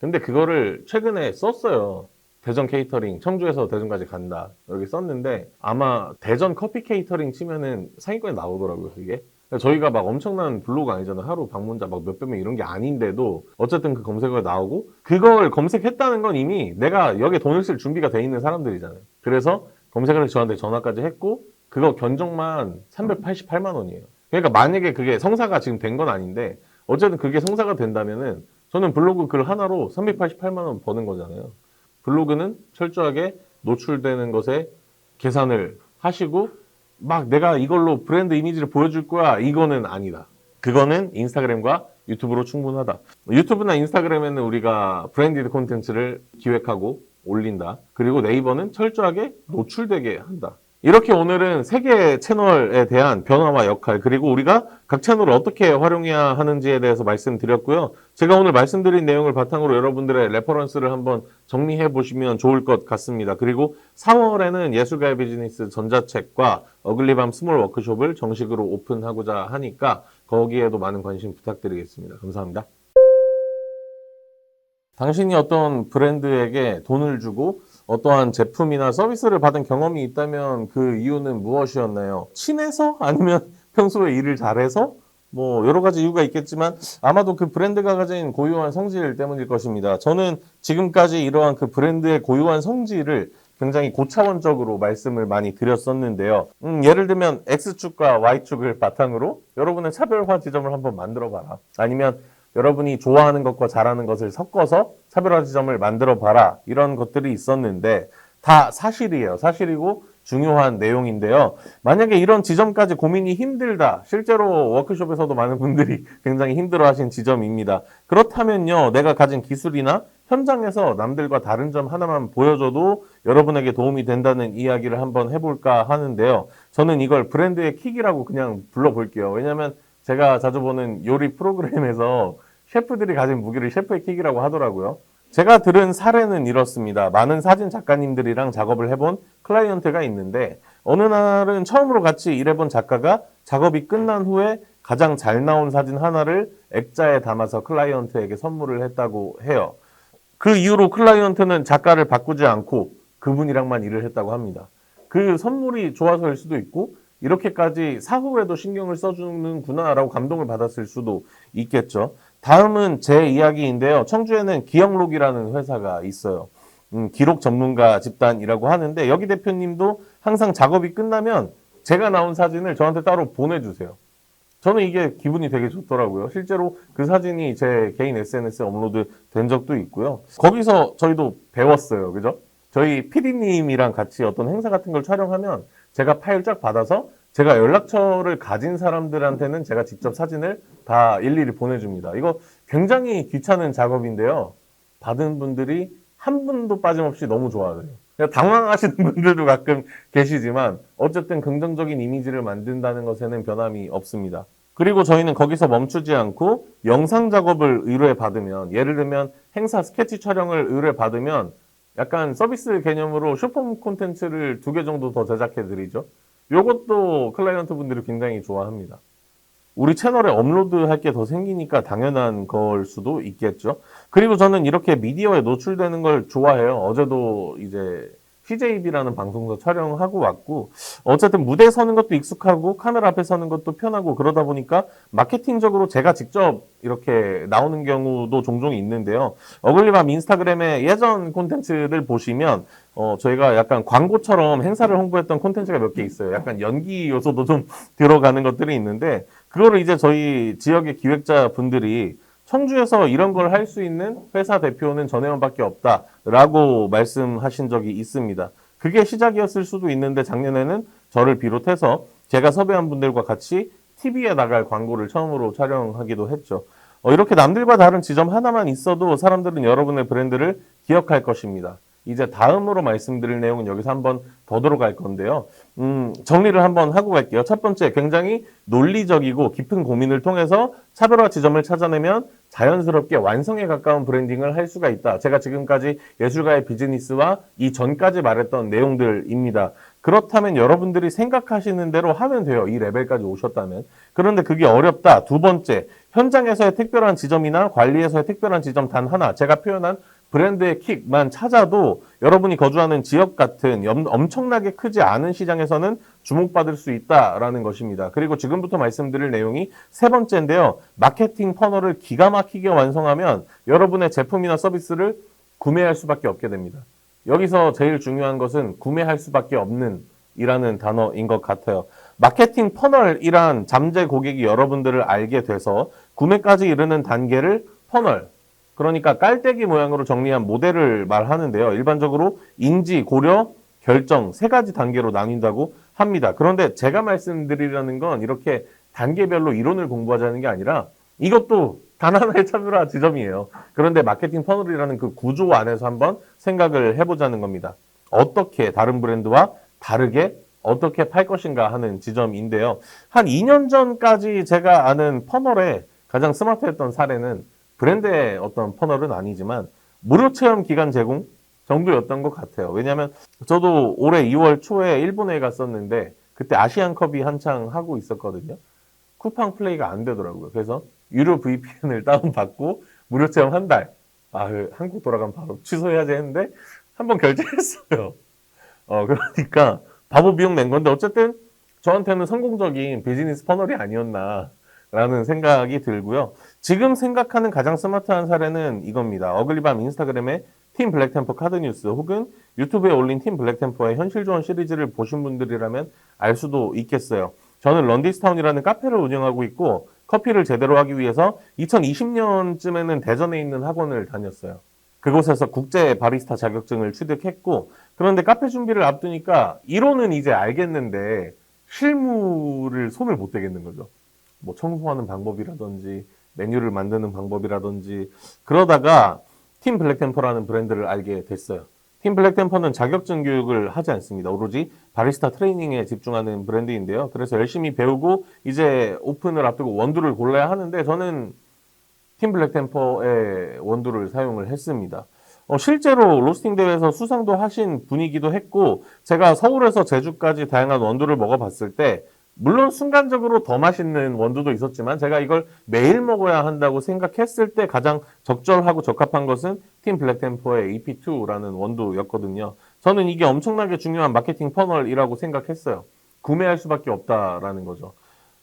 근데 그거를 최근에 썼어요. 대전 케이터링, 청주에서 대전까지 간다. 여기 썼는데 아마 대전 커피 케이터링 치면은 상위권에 나오더라고요, 그게. 저희가 막 엄청난 블로그 아니잖아요. 하루 방문자 막 몇백 명 이런 게 아닌데도 어쨌든 그 검색어에 나오고 그걸 검색했다는 건 이미 내가 여기에 돈을 쓸 준비가 돼 있는 사람들이잖아요. 그래서 검색을 저한테 전화까지 했고 그거 견적만 388만 원이에요. 그러니까 만약에 그게 성사가 지금 된 건 아닌데 어쨌든 그게 성사가 된다면은 저는 블로그 글 하나로 388만 원 버는 거잖아요. 블로그는 철저하게 노출되는 것에 계산을 하시고 막 내가 이걸로 브랜드 이미지를 보여줄 거야 이거는 아니다. 그거는 인스타그램과 유튜브로 충분하다. 유튜브나 인스타그램에는 우리가 브랜디드 콘텐츠를 기획하고 올린다. 그리고 네이버는 철저하게 노출되게 한다. 이렇게 오늘은 세 개의 채널에 대한 변화와 역할 그리고 우리가 각 채널을 어떻게 활용해야 하는지에 대해서 말씀드렸고요. 제가 오늘 말씀드린 내용을 바탕으로 여러분들의 레퍼런스를 한번 정리해 보시면 좋을 것 같습니다. 그리고 4월에는 예술가의 비즈니스 전자책과 어글리밤 스몰 워크숍을 정식으로 오픈하고자 하니까 거기에도 많은 관심 부탁드리겠습니다. 감사합니다. 당신이 어떤 브랜드에게 돈을 주고 어떠한 제품이나 서비스를 받은 경험이 있다면 그 이유는 무엇이었나요? 친해서? 아니면 평소에 일을 잘해서? 뭐 여러 가지 이유가 있겠지만 아마도 그 브랜드가 가진 고유한 성질 때문일 것입니다. 저는 지금까지 이러한 그 브랜드의 고유한 성질을 굉장히 고차원적으로 말씀을 많이 드렸었는데요. 예를 들면 X축과 Y축을 바탕으로 여러분의 차별화 지점을 한번 만들어 봐라. 아니면 여러분이 좋아하는 것과 잘하는 것을 섞어서 차별화 지점을 만들어 봐라. 이런 것들이 있었는데 다 사실이에요. 사실이고 중요한 내용인데요. 만약에 이런 지점까지 고민이 힘들다. 실제로 워크숍에서도 많은 분들이 굉장히 힘들어하신 지점입니다. 그렇다면요. 내가 가진 기술이나 현장에서 남들과 다른 점 하나만 보여줘도 여러분에게 도움이 된다는 이야기를 한번 해볼까 하는데요. 저는 이걸 브랜드의 킥이라고 그냥 불러볼게요. 왜냐하면 제가 자주 보는 요리 프로그램에서 셰프들이 가진 무기를 셰프의 킥이라고 하더라고요. 제가 들은 사례는 이렇습니다. 많은 사진 작가님들이랑 작업을 해본 클라이언트가 있는데 어느 날은 처음으로 같이 일해본 작가가 작업이 끝난 후에 가장 잘 나온 사진 하나를 액자에 담아서 클라이언트에게 선물을 했다고 해요. 그 이후로 클라이언트는 작가를 바꾸지 않고 그분이랑만 일을 했다고 합니다. 그 선물이 좋아서일 수도 있고 이렇게까지 사후에도 신경을 써주는구나라고 감동을 받았을 수도 있겠죠. 다음은 제 이야기인데요. 청주에는 기억록이라는 회사가 있어요. 기록 전문가 집단이라고 하는데 여기 대표님도 항상 작업이 끝나면 제가 나온 사진을 저한테 따로 보내주세요. 저는 이게 기분이 되게 좋더라고요. 실제로 그 사진이 제 개인 SNS에 업로드 된 적도 있고요. 거기서 저희도 배웠어요. 그죠? 저희 PD님이랑 같이 어떤 행사 같은 걸 촬영하면 제가 파일 쫙 받아서 제가 연락처를 가진 사람들한테는 제가 직접 사진을 다 일일이 보내줍니다. 이거 굉장히 귀찮은 작업인데요. 받은 분들이 한 분도 빠짐없이 너무 좋아해요. 당황하시는 분들도 가끔 계시지만 어쨌든 긍정적인 이미지를 만든다는 것에는 변함이 없습니다. 그리고 저희는 거기서 멈추지 않고 영상 작업을 의뢰 받으면 예를 들면 행사 스케치 촬영을 의뢰 받으면 약간 서비스 개념으로 쇼폼 콘텐츠를 2개 정도 더 제작해 드리죠. 이것도 클라이언트 분들이 굉장히 좋아합니다. 우리 채널에 업로드할 게 더 생기니까 당연한 걸 수도 있겠죠. 그리고 저는 이렇게 미디어에 노출되는 걸 좋아해요. 어제도 이제 CJB라는 방송도 촬영하고 왔고, 어쨌든 무대에 서는 것도 익숙하고 카메라 앞에 서는 것도 편하고 그러다 보니까 마케팅적으로 제가 직접 이렇게 나오는 경우도 종종 있는데요. 어글리밤 인스타그램의 예전 콘텐츠를 보시면 저희가 약간 광고처럼 행사를 홍보했던 콘텐츠가 몇 개 있어요. 약간 연기 요소도 좀 들어가는 것들이 있는데, 그거를 이제 저희 지역의 기획자분들이 청주에서 이런 걸 할 수 있는 회사 대표는 전혜원밖에 없다라고 말씀하신 적이 있습니다. 그게 시작이었을 수도 있는데 작년에는 저를 비롯해서 제가 섭외한 분들과 같이 TV에 나갈 광고를 처음으로 촬영하기도 했죠. 이렇게 남들과 다른 지점 하나만 있어도 사람들은 여러분의 브랜드를 기억할 것입니다. 이제 다음으로 말씀드릴 내용은 여기서 한번 더 들어갈 건데요. 정리를 한번 하고 갈게요. 첫 번째, 굉장히 논리적이고 깊은 고민을 통해서 차별화 지점을 찾아내면 자연스럽게 완성에 가까운 브랜딩을 할 수가 있다. 제가 지금까지 예술가의 비즈니스와 이 전까지 말했던 내용들입니다. 그렇다면 여러분들이 생각하시는 대로 하면 돼요. 이 레벨까지 오셨다면. 그런데 그게 어렵다. 두 번째, 현장에서의 특별한 지점이나 관리에서의 특별한 지점 단 하나, 제가 표현한 브랜드의 킥만 찾아도 여러분이 거주하는 지역 같은 엄청나게 크지 않은 시장에서는 주목받을 수 있다라는 것입니다. 그리고 지금부터 말씀드릴 내용이 세 번째인데요. 마케팅 퍼널을 기가 막히게 완성하면 여러분의 제품이나 서비스를 구매할 수밖에 없게 됩니다. 여기서 제일 중요한 것은 구매할 수밖에 없는 이라는 단어인 것 같아요. 마케팅 퍼널이란 잠재 고객이 여러분들을 알게 돼서 구매까지 이르는 단계를 퍼널, 그러니까 깔때기 모양으로 정리한 모델을 말하는데요. 일반적으로 인지, 고려, 결정 세 가지 단계로 나뉜다고 합니다. 그런데 제가 말씀드리려는 건 이렇게 단계별로 이론을 공부하자는 게 아니라 이것도 단 하나의 차별화 지점이에요. 그런데 마케팅 퍼널이라는 그 구조 안에서 한번 생각을 해보자는 겁니다. 어떻게 다른 브랜드와 다르게 어떻게 팔 것인가 하는 지점인데요. 한 2년 전까지 제가 아는 퍼널의 가장 스마트했던 사례는 브랜드의 어떤 퍼널은 아니지만 무료 체험 기간 제공 정도였던 것 같아요. 왜냐하면 저도 올해 2월 초에 일본에 갔었는데 그때 아시안컵이 한창 하고 있었거든요. 쿠팡 플레이가 안 되더라고요. 그래서 유료 VPN을 다운받고 무료 체험 한 달. 한국 돌아가면 바로 취소해야지 했는데 한번 결제했어요. 그러니까 바보 비용 낸 건데 어쨌든 저한테는 성공적인 비즈니스 퍼널이 아니었나 라는 생각이 들고요. 지금 생각하는 가장 스마트한 사례는 이겁니다. 어글리밤 인스타그램의 팀 블랙템퍼 카드뉴스 혹은 유튜브에 올린 팀 블랙템퍼의 현실조언 시리즈를 보신 분들이라면 알 수도 있겠어요. 저는 런디스타운이라는 카페를 운영하고 있고 커피를 제대로 하기 위해서 2020년쯤에는 대전에 있는 학원을 다녔어요. 그곳에서 국제 바리스타 자격증을 취득했고, 그런데 카페 준비를 앞두니까 이론은 이제 알겠는데 실무를 손을 못 대겠는 거죠. 뭐 청소하는 방법이라든지 메뉴를 만드는 방법이라든지. 그러다가 팀 블랙템퍼라는 브랜드를 알게 됐어요. 팀 블랙템퍼는 자격증 교육을 하지 않습니다. 오로지 바리스타 트레이닝에 집중하는 브랜드인데요. 그래서 열심히 배우고 이제 오픈을 앞두고 원두를 골라야 하는데 저는 팀 블랙템퍼의 원두를 사용을 했습니다. 실제로 로스팅 대회에서 수상도 하신 분이기도 했고, 제가 서울에서 제주까지 다양한 원두를 먹어봤을 때 물론 순간적으로 더 맛있는 원두도 있었지만 제가 이걸 매일 먹어야 한다고 생각했을 때 가장 적절하고 적합한 것은 팀 블랙템퍼의 EP2라는 원두였거든요. 저는 이게 엄청나게 중요한 마케팅 퍼널이라고 생각했어요. 구매할 수밖에 없다라는 거죠.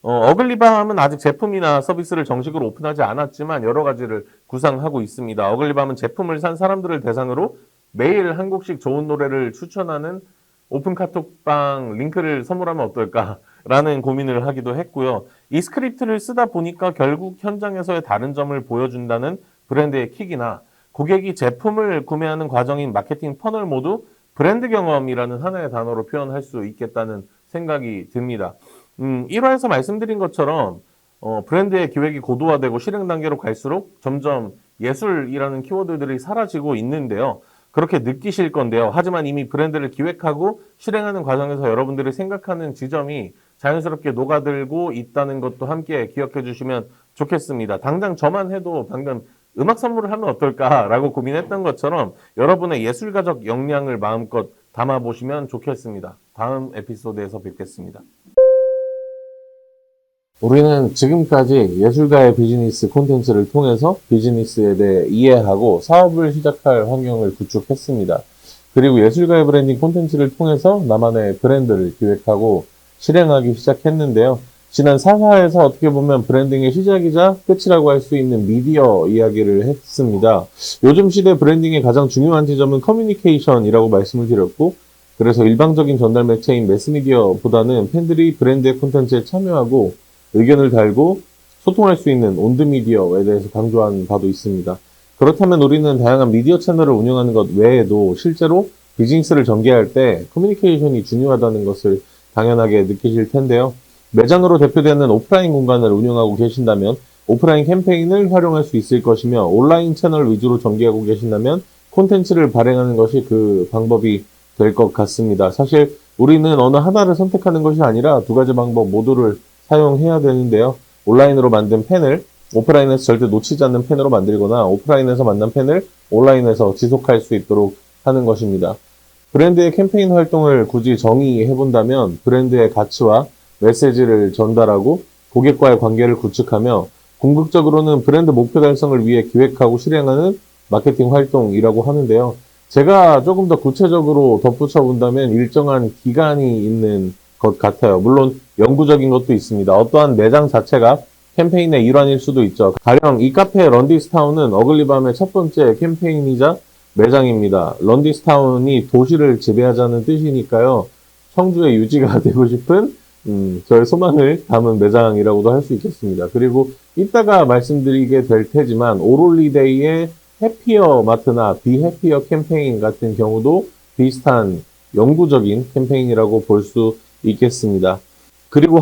어글리밤은 아직 제품이나 서비스를 정식으로 오픈하지 않았지만 여러 가지를 구상하고 있습니다. 어글리밤은 제품을 산 사람들을 대상으로 매일 한 곡씩 좋은 노래를 추천하는 오픈 카톡방 링크를 선물하면 어떨까라는 고민을 하기도 했고요. 이 스크립트를 쓰다 보니까 결국 현장에서의 다른 점을 보여준다는 브랜드의 킥이나 고객이 제품을 구매하는 과정인 마케팅 퍼널 모두 브랜드 경험이라는 하나의 단어로 표현할 수 있겠다는 생각이 듭니다. 1화에서 말씀드린 것처럼 브랜드의 기획이 고도화되고 실행 단계로 갈수록 점점 예술이라는 키워드들이 사라지고 있는데요. 그렇게 느끼실 건데요. 하지만 이미 브랜드를 기획하고 실행하는 과정에서 여러분들이 생각하는 지점이 자연스럽게 녹아들고 있다는 것도 함께 기억해 주시면 좋겠습니다. 당장 저만 해도 방금 음악 선물을 하면 어떨까라고 고민했던 것처럼 여러분의 예술가적 역량을 마음껏 담아보시면 좋겠습니다. 다음 에피소드에서 뵙겠습니다. 우리는 지금까지 예술가의 비즈니스 콘텐츠를 통해서 비즈니스에 대해 이해하고 사업을 시작할 환경을 구축했습니다. 그리고 예술가의 브랜딩 콘텐츠를 통해서 나만의 브랜드를 기획하고 실행하기 시작했는데요. 지난 4화에서 어떻게 보면 브랜딩의 시작이자 끝이라고 할 수 있는 미디어 이야기를 했습니다. 요즘 시대 브랜딩의 가장 중요한 지점은 커뮤니케이션이라고 말씀을 드렸고, 그래서 일방적인 전달 매체인 매스미디어보다는 팬들이 브랜드의 콘텐츠에 참여하고 의견을 달고 소통할 수 있는 온드미디어에 대해서 강조한 바도 있습니다. 그렇다면 우리는 다양한 미디어 채널을 운영하는 것 외에도 실제로 비즈니스를 전개할 때 커뮤니케이션이 중요하다는 것을 당연하게 느끼실 텐데요. 매장으로 대표되는 오프라인 공간을 운영하고 계신다면 오프라인 캠페인을 활용할 수 있을 것이며, 온라인 채널 위주로 전개하고 계신다면 콘텐츠를 발행하는 것이 그 방법이 될 것 같습니다. 사실 우리는 어느 하나를 선택하는 것이 아니라 두 가지 방법 모두를 사용해야 되는데요. 온라인으로 만든 팬을 오프라인에서 절대 놓치지 않는 팬으로 만들거나, 오프라인에서 만난 팬을 온라인에서 지속할 수 있도록 하는 것입니다. 브랜드의 캠페인 활동을 굳이 정의해본다면 브랜드의 가치와 메시지를 전달하고 고객과의 관계를 구축하며, 궁극적으로는 브랜드 목표 달성을 위해 기획하고 실행하는 마케팅 활동이라고 하는데요. 제가 조금 더 구체적으로 덧붙여 본다면 일정한 기간이 있는 것 같아요. 물론 영구적인 것도 있습니다. 어떠한 매장 자체가 캠페인의 일환일 수도 있죠. 가령 이 카페 런디스타운은 어글리밤의 첫 번째 캠페인이자 매장입니다. 런디스타운이 도시를 지배하자는 뜻이니까요. 청주의 유지가 되고 싶은 저의 소망을 담은 매장이라고도 할 수 있겠습니다. 그리고 이따가 말씀드리게 될 테지만 오롤리데이의 해피어 마트나 비해피어 캠페인 같은 경우도 비슷한 영구적인 캠페인이라고 볼 수 있겠습니다. 그리고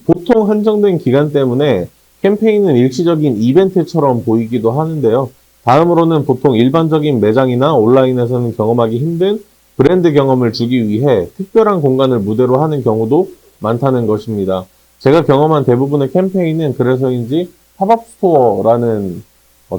보통 한정된 기간 때문에 캠페인은 일시적인 이벤트처럼 보이기도 하는데요. 다음으로는 보통 일반적인 매장이나 온라인에서는 경험하기 힘든 브랜드 경험을 주기 위해 특별한 공간을 무대로 하는 경우도 많다는 것입니다. 제가 경험한 대부분의 캠페인은 그래서인지 팝업 스토어라는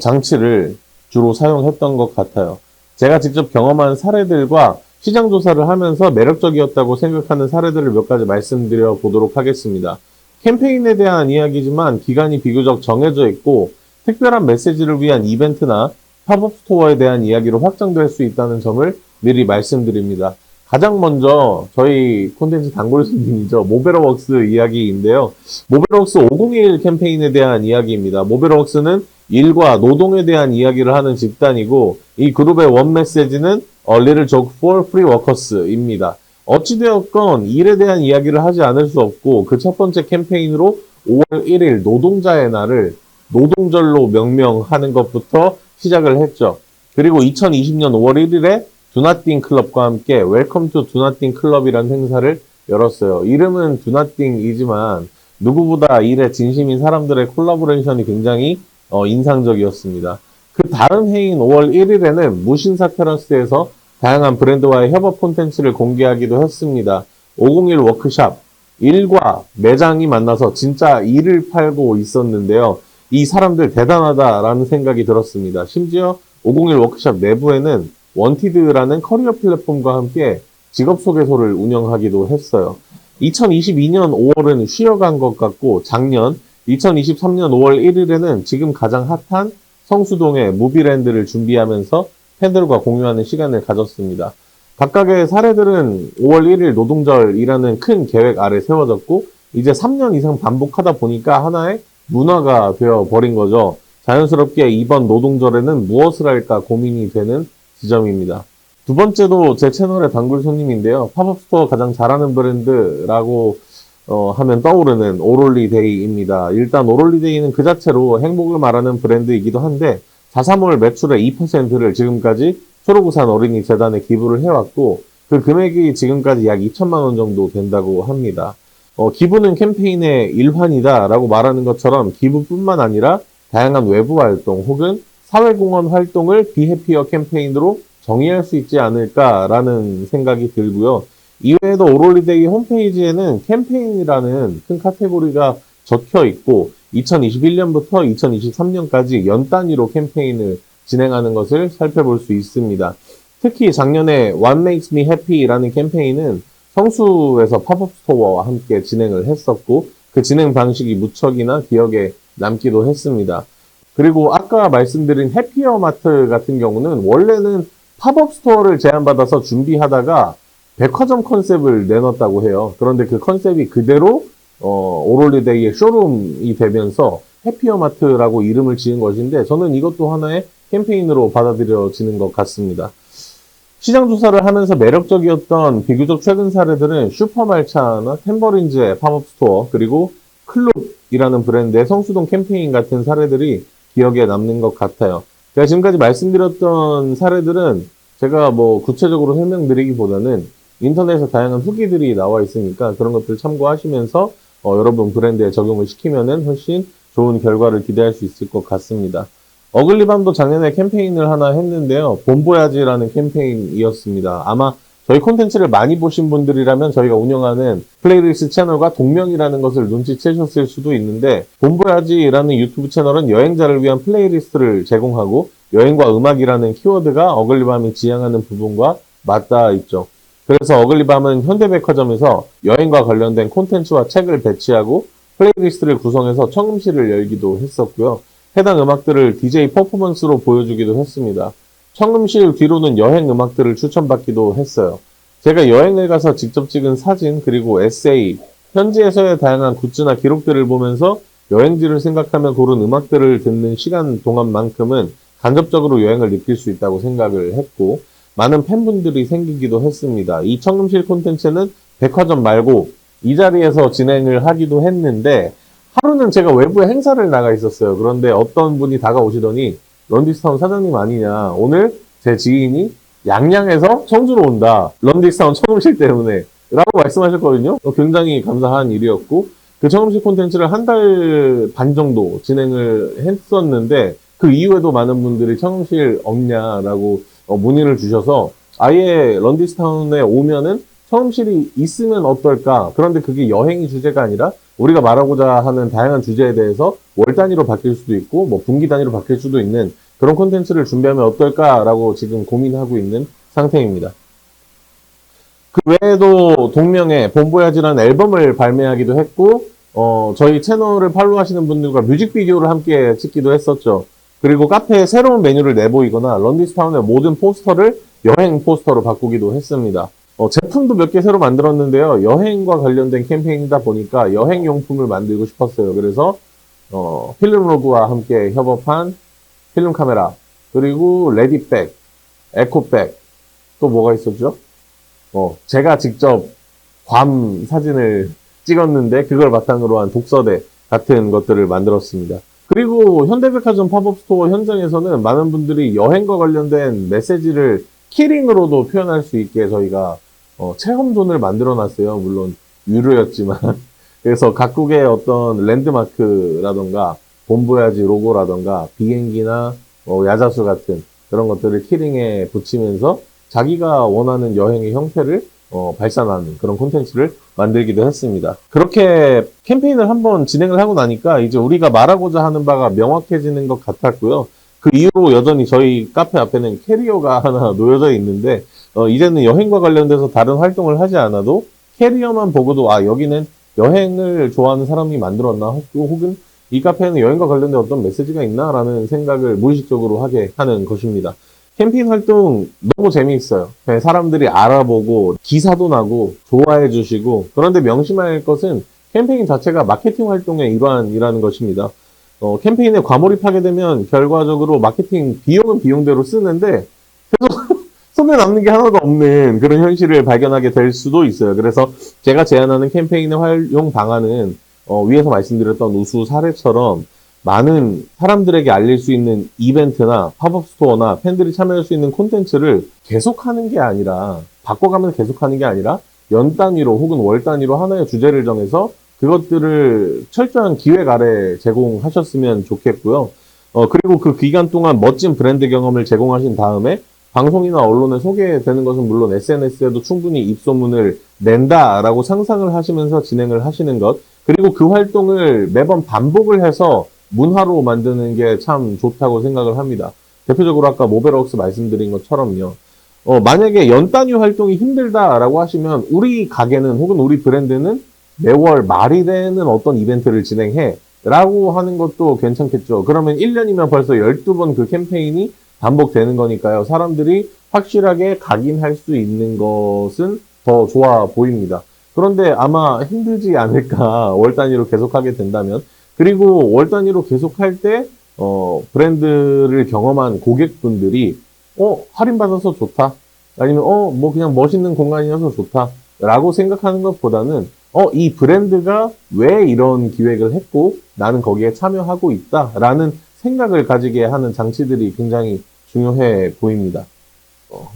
장치를 주로 사용했던 것 같아요. 제가 직접 경험한 사례들과 시장 조사를 하면서 매력적이었다고 생각하는 사례들을 몇 가지 말씀드려 보도록 하겠습니다. 캠페인에 대한 이야기지만 기간이 비교적 정해져 있고 특별한 메시지를 위한 이벤트나 팝업 스토어에 대한 이야기로 확장될 수 있다는 점을 미리 말씀드립니다. 가장 먼저 저희 콘텐츠 단골 손님이죠. 모베러웍스 이야기인데요. 모베러웍스 501 캠페인에 대한 이야기입니다. 모베러웍스는 일과 노동에 대한 이야기를 하는 집단이고, 이 그룹의 원 메시지는 A Little Joke for Free Workers입니다. 어찌되었건 일에 대한 이야기를 하지 않을 수 없고, 그 첫 번째 캠페인으로 5월 1일 노동자의 날을 노동절로 명명하는 것부터 시작을 했죠. 그리고 2020년 5월 1일에 두나띵 클럽과 함께 웰컴 투 두나띵 클럽이라는 행사를 열었어요. 이름은 두나띵이지만 누구보다 일에 진심인 사람들의 콜라보레이션이 굉장히 인상적이었습니다. 그 다음 해인 5월 1일에는 무신사 테라스에서 다양한 브랜드와의 협업 콘텐츠를 공개하기도 했습니다. 501 워크샵, 일과 매장이 만나서 진짜 일을 팔고 있었는데요. 이 사람들 대단하다라는 생각이 들었습니다. 심지어 501 워크샵 내부에는 원티드라는 커리어 플랫폼과 함께 직업 소개소를 운영하기도 했어요. 2022년 5월은 쉬어간 것 같고, 작년 2023년 5월 1일에는 지금 가장 핫한 성수동의 무비랜드를 준비하면서 팬들과 공유하는 시간을 가졌습니다. 각각의 사례들은 5월 1일 노동절이라는 큰 계획 아래 세워졌고, 이제 3년 이상 반복하다 보니까 하나의 문화가 되어버린 거죠. 자연스럽게 이번 노동절에는 무엇을 할까 고민이 되는 지점입니다. 두 번째도 제 채널의 단골 손님인데요. 팝업 스토어 가장 잘하는 브랜드라고 하면 떠오르는 오롤리데이입니다. 일단 오롤리데이는 그 자체로 행복을 말하는 브랜드이기도 한데, 4.3월 매출의 2%를 지금까지 초록우산 어린이 재단에 기부를 해왔고, 그 금액이 지금까지 약 2천만 원 정도 된다고 합니다. 기부는 캠페인의 일환이다라고 말하는 것처럼 기부뿐만 아니라 다양한 외부 활동 혹은 사회공헌 활동을 비해피어 캠페인으로 정의할 수 있지 않을까라는 생각이 들고요. 이외에도 오롤리데이 홈페이지에는 캠페인이라는 큰 카테고리가 적혀 있고, 2021년부터 2023년까지 연 단위로 캠페인을 진행하는 것을 살펴볼 수 있습니다. 특히 작년에 What Makes Me Happy라는 캠페인은 성수에서 팝업 스토어와 함께 진행을 했었고, 그 진행 방식이 무척이나 기억에 남기도 했습니다. 그리고 아까 말씀드린 해피어 마트 같은 경우는 원래는 팝업 스토어를 제안받아서 준비하다가 백화점 컨셉을 내놨다고 해요. 그런데 그 컨셉이 그대로 오롤리데이의 쇼룸이 되면서 해피어마트라고 이름을 지은 것인데 저는 이것도 하나의 캠페인으로 받아들여지는 것 같습니다. 시장 조사를 하면서 매력적이었던 비교적 최근 사례들은 슈퍼말차나 템버린즈의 팝업 스토어 그리고 클롭이라는 브랜드의 성수동 캠페인 같은 사례들이 기억에 남는 것 같아요. 제가 지금까지 말씀드렸던 사례들은 제가 뭐 구체적으로 설명드리기보다는 인터넷에 다양한 후기들이 나와 있으니까 그런 것들 참고하시면서 여러분 브랜드에 적용을 시키면은 훨씬 좋은 결과를 기대할 수 있을 것 같습니다. 어글리밤도 작년에 캠페인을 하나 했는데요. 봄보야지라는 캠페인이었습니다. 아마 저희 콘텐츠를 많이 보신 분들이라면 저희가 운영하는 플레이리스트 채널과 동명이라는 것을 눈치채셨을 수도 있는데 봄보야지라는 유튜브 채널은 여행자를 위한 플레이리스트를 제공하고 여행과 음악이라는 키워드가 어글리밤이 지향하는 부분과 맞닿아 있죠. 그래서 어글리밤은 현대백화점에서 여행과 관련된 콘텐츠와 책을 배치하고 플레이리스트를 구성해서 청음실을 열기도 했었고요. 해당 음악들을 DJ 퍼포먼스로 보여주기도 했습니다. 청음실 뒤로는 여행 음악들을 추천받기도 했어요. 제가 여행을 가서 직접 찍은 사진 그리고 에세이, 현지에서의 다양한 굿즈나 기록들을 보면서 여행지를 생각하며 고른 음악들을 듣는 시간 동안만큼은 간접적으로 여행을 느낄 수 있다고 생각을 했고 많은 팬분들이 생기기도 했습니다. 이 청음실 콘텐츠는 백화점 말고 이 자리에서 진행을 하기도 했는데 하루는 제가 외부에 행사를 나가 있었어요. 그런데 어떤 분이 다가오시더니 런디스타운 사장님 아니냐. 오늘 제 지인이 양양에서 청주로 온다. 런디스타운 청음실 때문에. 라고 말씀하셨거든요. 굉장히 감사한 일이었고 그 청음실 콘텐츠를 한 달 반 정도 진행을 했었는데 그 이후에도 많은 분들이 청음실 없냐라고 문의를 주셔서 아예 런디스타운에 오면은 청음실이 있으면 어떨까? 그런데 그게 여행이 주제가 아니라 우리가 말하고자 하는 다양한 주제에 대해서 월 단위로 바뀔 수도 있고 뭐 분기 단위로 바뀔 수도 있는 그런 콘텐츠를 준비하면 어떨까라고 지금 고민하고 있는 상태입니다. 그 외에도 동명의 봄보야지라는 앨범을 발매하기도 했고 저희 채널을 팔로우하시는 분들과 뮤직비디오를 함께 찍기도 했었죠. 그리고 카페에 새로운 메뉴를 내보이거나 런디스타운의 모든 포스터를 여행 포스터로 바꾸기도 했습니다. 제품도 몇 개 새로 만들었는데요. 여행과 관련된 캠페인이다 보니까 여행용품을 만들고 싶었어요. 그래서 필름로그와 함께 협업한 필름 카메라, 그리고 레디백, 에코백, 또 뭐가 있었죠? 제가 직접 괌 사진을 찍었는데 그걸 바탕으로 한 독서대 같은 것들을 만들었습니다. 그리고 현대백화점 팝업 스토어 현장에서는 많은 분들이 여행과 관련된 메시지를 키링으로도 표현할 수 있게 저희가 체험존을 만들어 놨어요. 물론 유료였지만. 그래서 각국의 어떤 랜드마크라던가 봄보야지 로고라던가 비행기나 야자수 같은 그런 것들을 키링에 붙이면서 자기가 원하는 여행의 형태를 발산하는 그런 콘텐츠를 만들기도 했습니다. 그렇게 캠페인을 한번 진행을 하고 나니까 이제 우리가 말하고자 하는 바가 명확해지는 것 같았고요. 그 이후로 여전히 저희 카페 앞에는 캐리어가 하나 놓여져 있는데 이제는 여행과 관련돼서 다른 활동을 하지 않아도 캐리어만 보고도 여기는 여행을 좋아하는 사람이 만들었나 혹은 이 카페에는 여행과 관련된 어떤 메시지가 있나 라는 생각을 무의식적으로 하게 하는 것입니다. 캠페인 활동 너무 재미있어요. 사람들이 알아보고 기사도 나고 좋아해 주시고 그런데 명심할 것은 캠페인 자체가 마케팅 활동의 일환이라는 것입니다. 캠페인에 과몰입하게 되면 결과적으로 마케팅 비용은 비용대로 쓰는데 계속 손에 남는 게 하나도 없는 그런 현실을 발견하게 될 수도 있어요. 그래서 제가 제안하는 캠페인의 활용 방안은 위에서 말씀드렸던 우수 사례처럼 많은 사람들에게 알릴 수 있는 이벤트나 팝업 스토어나 팬들이 참여할 수 있는 콘텐츠를 계속하는 게 아니라 바꿔가면 계속하는 게 아니라 연 단위로 혹은 월 단위로 하나의 주제를 정해서 그것들을 철저한 기획 아래 제공하셨으면 좋겠고요. 그리고 그 기간 동안 멋진 브랜드 경험을 제공하신 다음에 방송이나 언론에 소개되는 것은 물론 SNS에도 충분히 입소문을 낸다라고 상상을 하시면서 진행을 하시는 것, 그리고 그 활동을 매번 반복을 해서 문화로 만드는 게 참 좋다고 생각을 합니다. 대표적으로 아까 모베럭스 말씀드린 것처럼요. 만약에 연 단위 활동이 힘들다라고 하시면 우리 가게는 혹은 우리 브랜드는 매월 말이 되는 어떤 이벤트를 진행해 라고 하는 것도 괜찮겠죠. 그러면 1년이면 벌써 12번 그 캠페인이 반복되는 거니까요. 사람들이 확실하게 각인할 수 있는 것은 더 좋아 보입니다. 그런데 아마 힘들지 않을까, 월 단위로 계속하게 된다면. 그리고 월 단위로 계속할 때 브랜드를 경험한 고객분들이 할인받아서 좋다, 아니면 뭐 그냥 멋있는 공간이어서 좋다 라고 생각하는 것보다는 이 브랜드가 왜 이런 기획을 했고 나는 거기에 참여하고 있다 라는 생각을 가지게 하는 장치들이 굉장히 중요해 보입니다.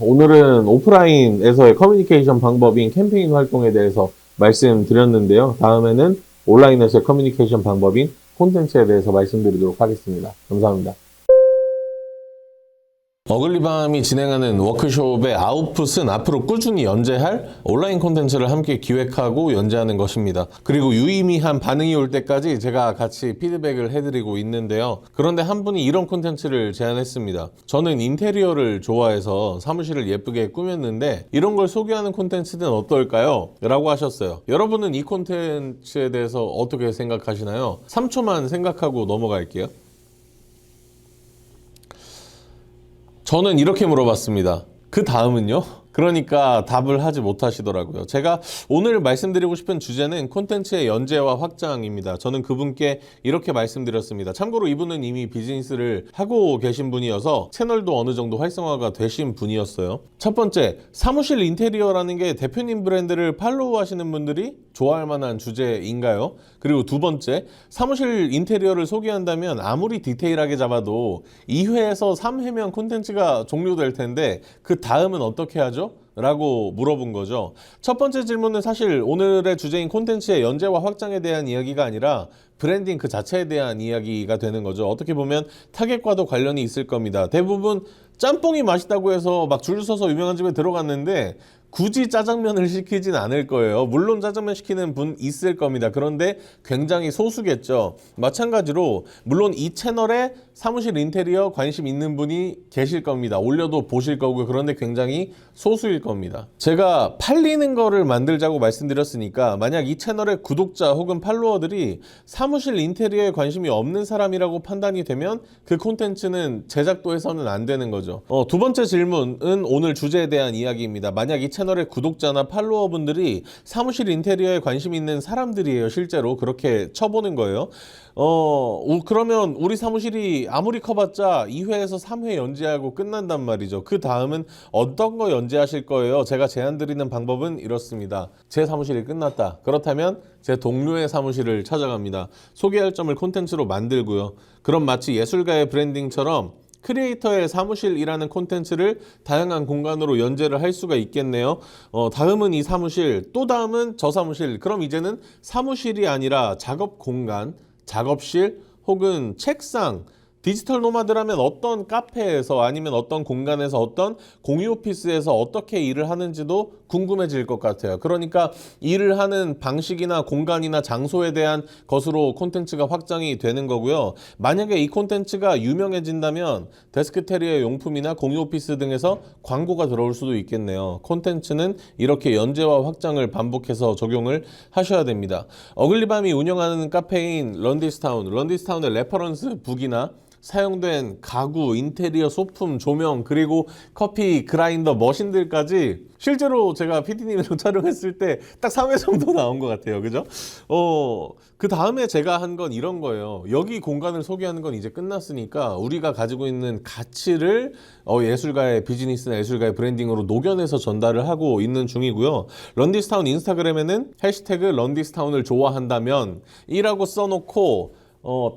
오늘은 오프라인에서의 커뮤니케이션 방법인 캠페인 활동에 대해서 말씀드렸는데요. 다음에는 온라인에서의 커뮤니케이션 방법인 콘텐츠에 대해서 말씀드리도록 하겠습니다. 감사합니다. 어글리밤이 진행하는 워크숍의 아웃풋은 앞으로 꾸준히 연재할 온라인 콘텐츠를 함께 기획하고 연재하는 것입니다. 그리고 유의미한 반응이 올 때까지 제가 같이 피드백을 해드리고 있는데요. 그런데 한 분이 이런 콘텐츠를 제안했습니다. 저는 인테리어를 좋아해서 사무실을 예쁘게 꾸몄는데 이런 걸 소개하는 콘텐츠는 어떨까요? 라고 하셨어요. 여러분은 이 콘텐츠에 대해서 어떻게 생각하시나요? 3초만 생각하고 넘어갈게요. 저는 이렇게 물어봤습니다. 그 다음은요? 그러니까 답을 하지 못하시더라고요. 제가 오늘 말씀드리고 싶은 주제는 콘텐츠의 연재와 확장입니다. 저는 그분께 이렇게 말씀드렸습니다. 참고로 이분은 이미 비즈니스를 하고 계신 분이어서 채널도 어느 정도 활성화가 되신 분이었어요. 첫 번째, 사무실 인테리어라는 게 대표님 브랜드를 팔로우 하시는 분들이 좋아할 만한 주제인가요? 그리고 두 번째, 사무실 인테리어를 소개한다면 아무리 디테일하게 잡아도 2회에서 3회면 콘텐츠가 종료될 텐데 그 다음은 어떻게 하죠? 라고 물어본 거죠. 첫 번째 질문은 사실 오늘의 주제인 콘텐츠의 연재와 확장에 대한 이야기가 아니라 브랜딩 그 자체에 대한 이야기가 되는 거죠. 어떻게 보면 타겟과도 관련이 있을 겁니다. 대부분 짬뽕이 맛있다고 해서 막 줄 서서 유명한 집에 들어갔는데 굳이 짜장면을 시키진 않을 거예요. 물론 짜장면 시키는 분 있을 겁니다. 그런데 굉장히 소수겠죠. 마찬가지로 물론 이 채널에 사무실 인테리어 관심 있는 분이 계실 겁니다. 올려도 보실 거고요. 그런데 굉장히 소수일 겁니다. 제가 팔리는 거를 만들자고 말씀드렸으니까 만약 이 채널의 구독자 혹은 팔로워들이 사무실 인테리어에 관심이 없는 사람이라고 판단이 되면 그 콘텐츠는 제작도 해서는 안 되는 거죠. 두 번째 질문은 오늘 주제에 대한 이야기입니다. 만약 이 채널의 구독자나 팔로워분들이 사무실 인테리어에 관심 있는 사람들이에요. 실제로 그렇게 쳐보는 거예요. 그러면 우리 사무실이 아무리 커봤자 2회에서 3회 연재하고 끝난단 말이죠. 그 다음은 어떤 거 연재하실 거예요? 제가 제안드리는 방법은 이렇습니다. 제 사무실이 끝났다. 그렇다면 제 동료의 사무실을 찾아갑니다. 소개할 점을 콘텐츠로 만들고요. 그럼 마치 예술가의 브랜딩처럼 크리에이터의 사무실이라는 콘텐츠를 다양한 공간으로 연재를 할 수가 있겠네요. 다음은 이 사무실, 또 다음은 저 사무실. 그럼 이제는 사무실이 아니라 작업 공간, 작업실 혹은 책상, 디지털 노마드라면 어떤 카페에서 아니면 어떤 공간에서 어떤 공유 오피스에서 어떻게 일을 하는지도 궁금해질 것 같아요. 그러니까 일을 하는 방식이나 공간이나 장소에 대한 것으로 콘텐츠가 확장이 되는 거고요. 만약에 이 콘텐츠가 유명해진다면 데스크테리어 용품이나 공유 오피스 등에서 광고가 들어올 수도 있겠네요. 콘텐츠는 이렇게 연재와 확장을 반복해서 적용을 하셔야 됩니다. 어글리밤이 운영하는 카페인 런디스타운의 레퍼런스 북이나 사용된 가구, 인테리어, 소품, 조명, 그리고 커피 그라인더 머신들까지 실제로 제가 PD님이랑 촬영했을 때 딱 3회 정도 나온 것 같아요. 그죠? 그 다음에 제가 한 건 이런 거예요. 여기 공간을 소개하는 건 이제 끝났으니까 우리가 가지고 있는 가치를 예술가의 비즈니스나 예술가의 브랜딩으로 녹여내서 전달을 하고 있는 중이고요. 런디스타운 인스타그램에는 해시태그 런디스타운을 좋아한다면 이라고 써놓고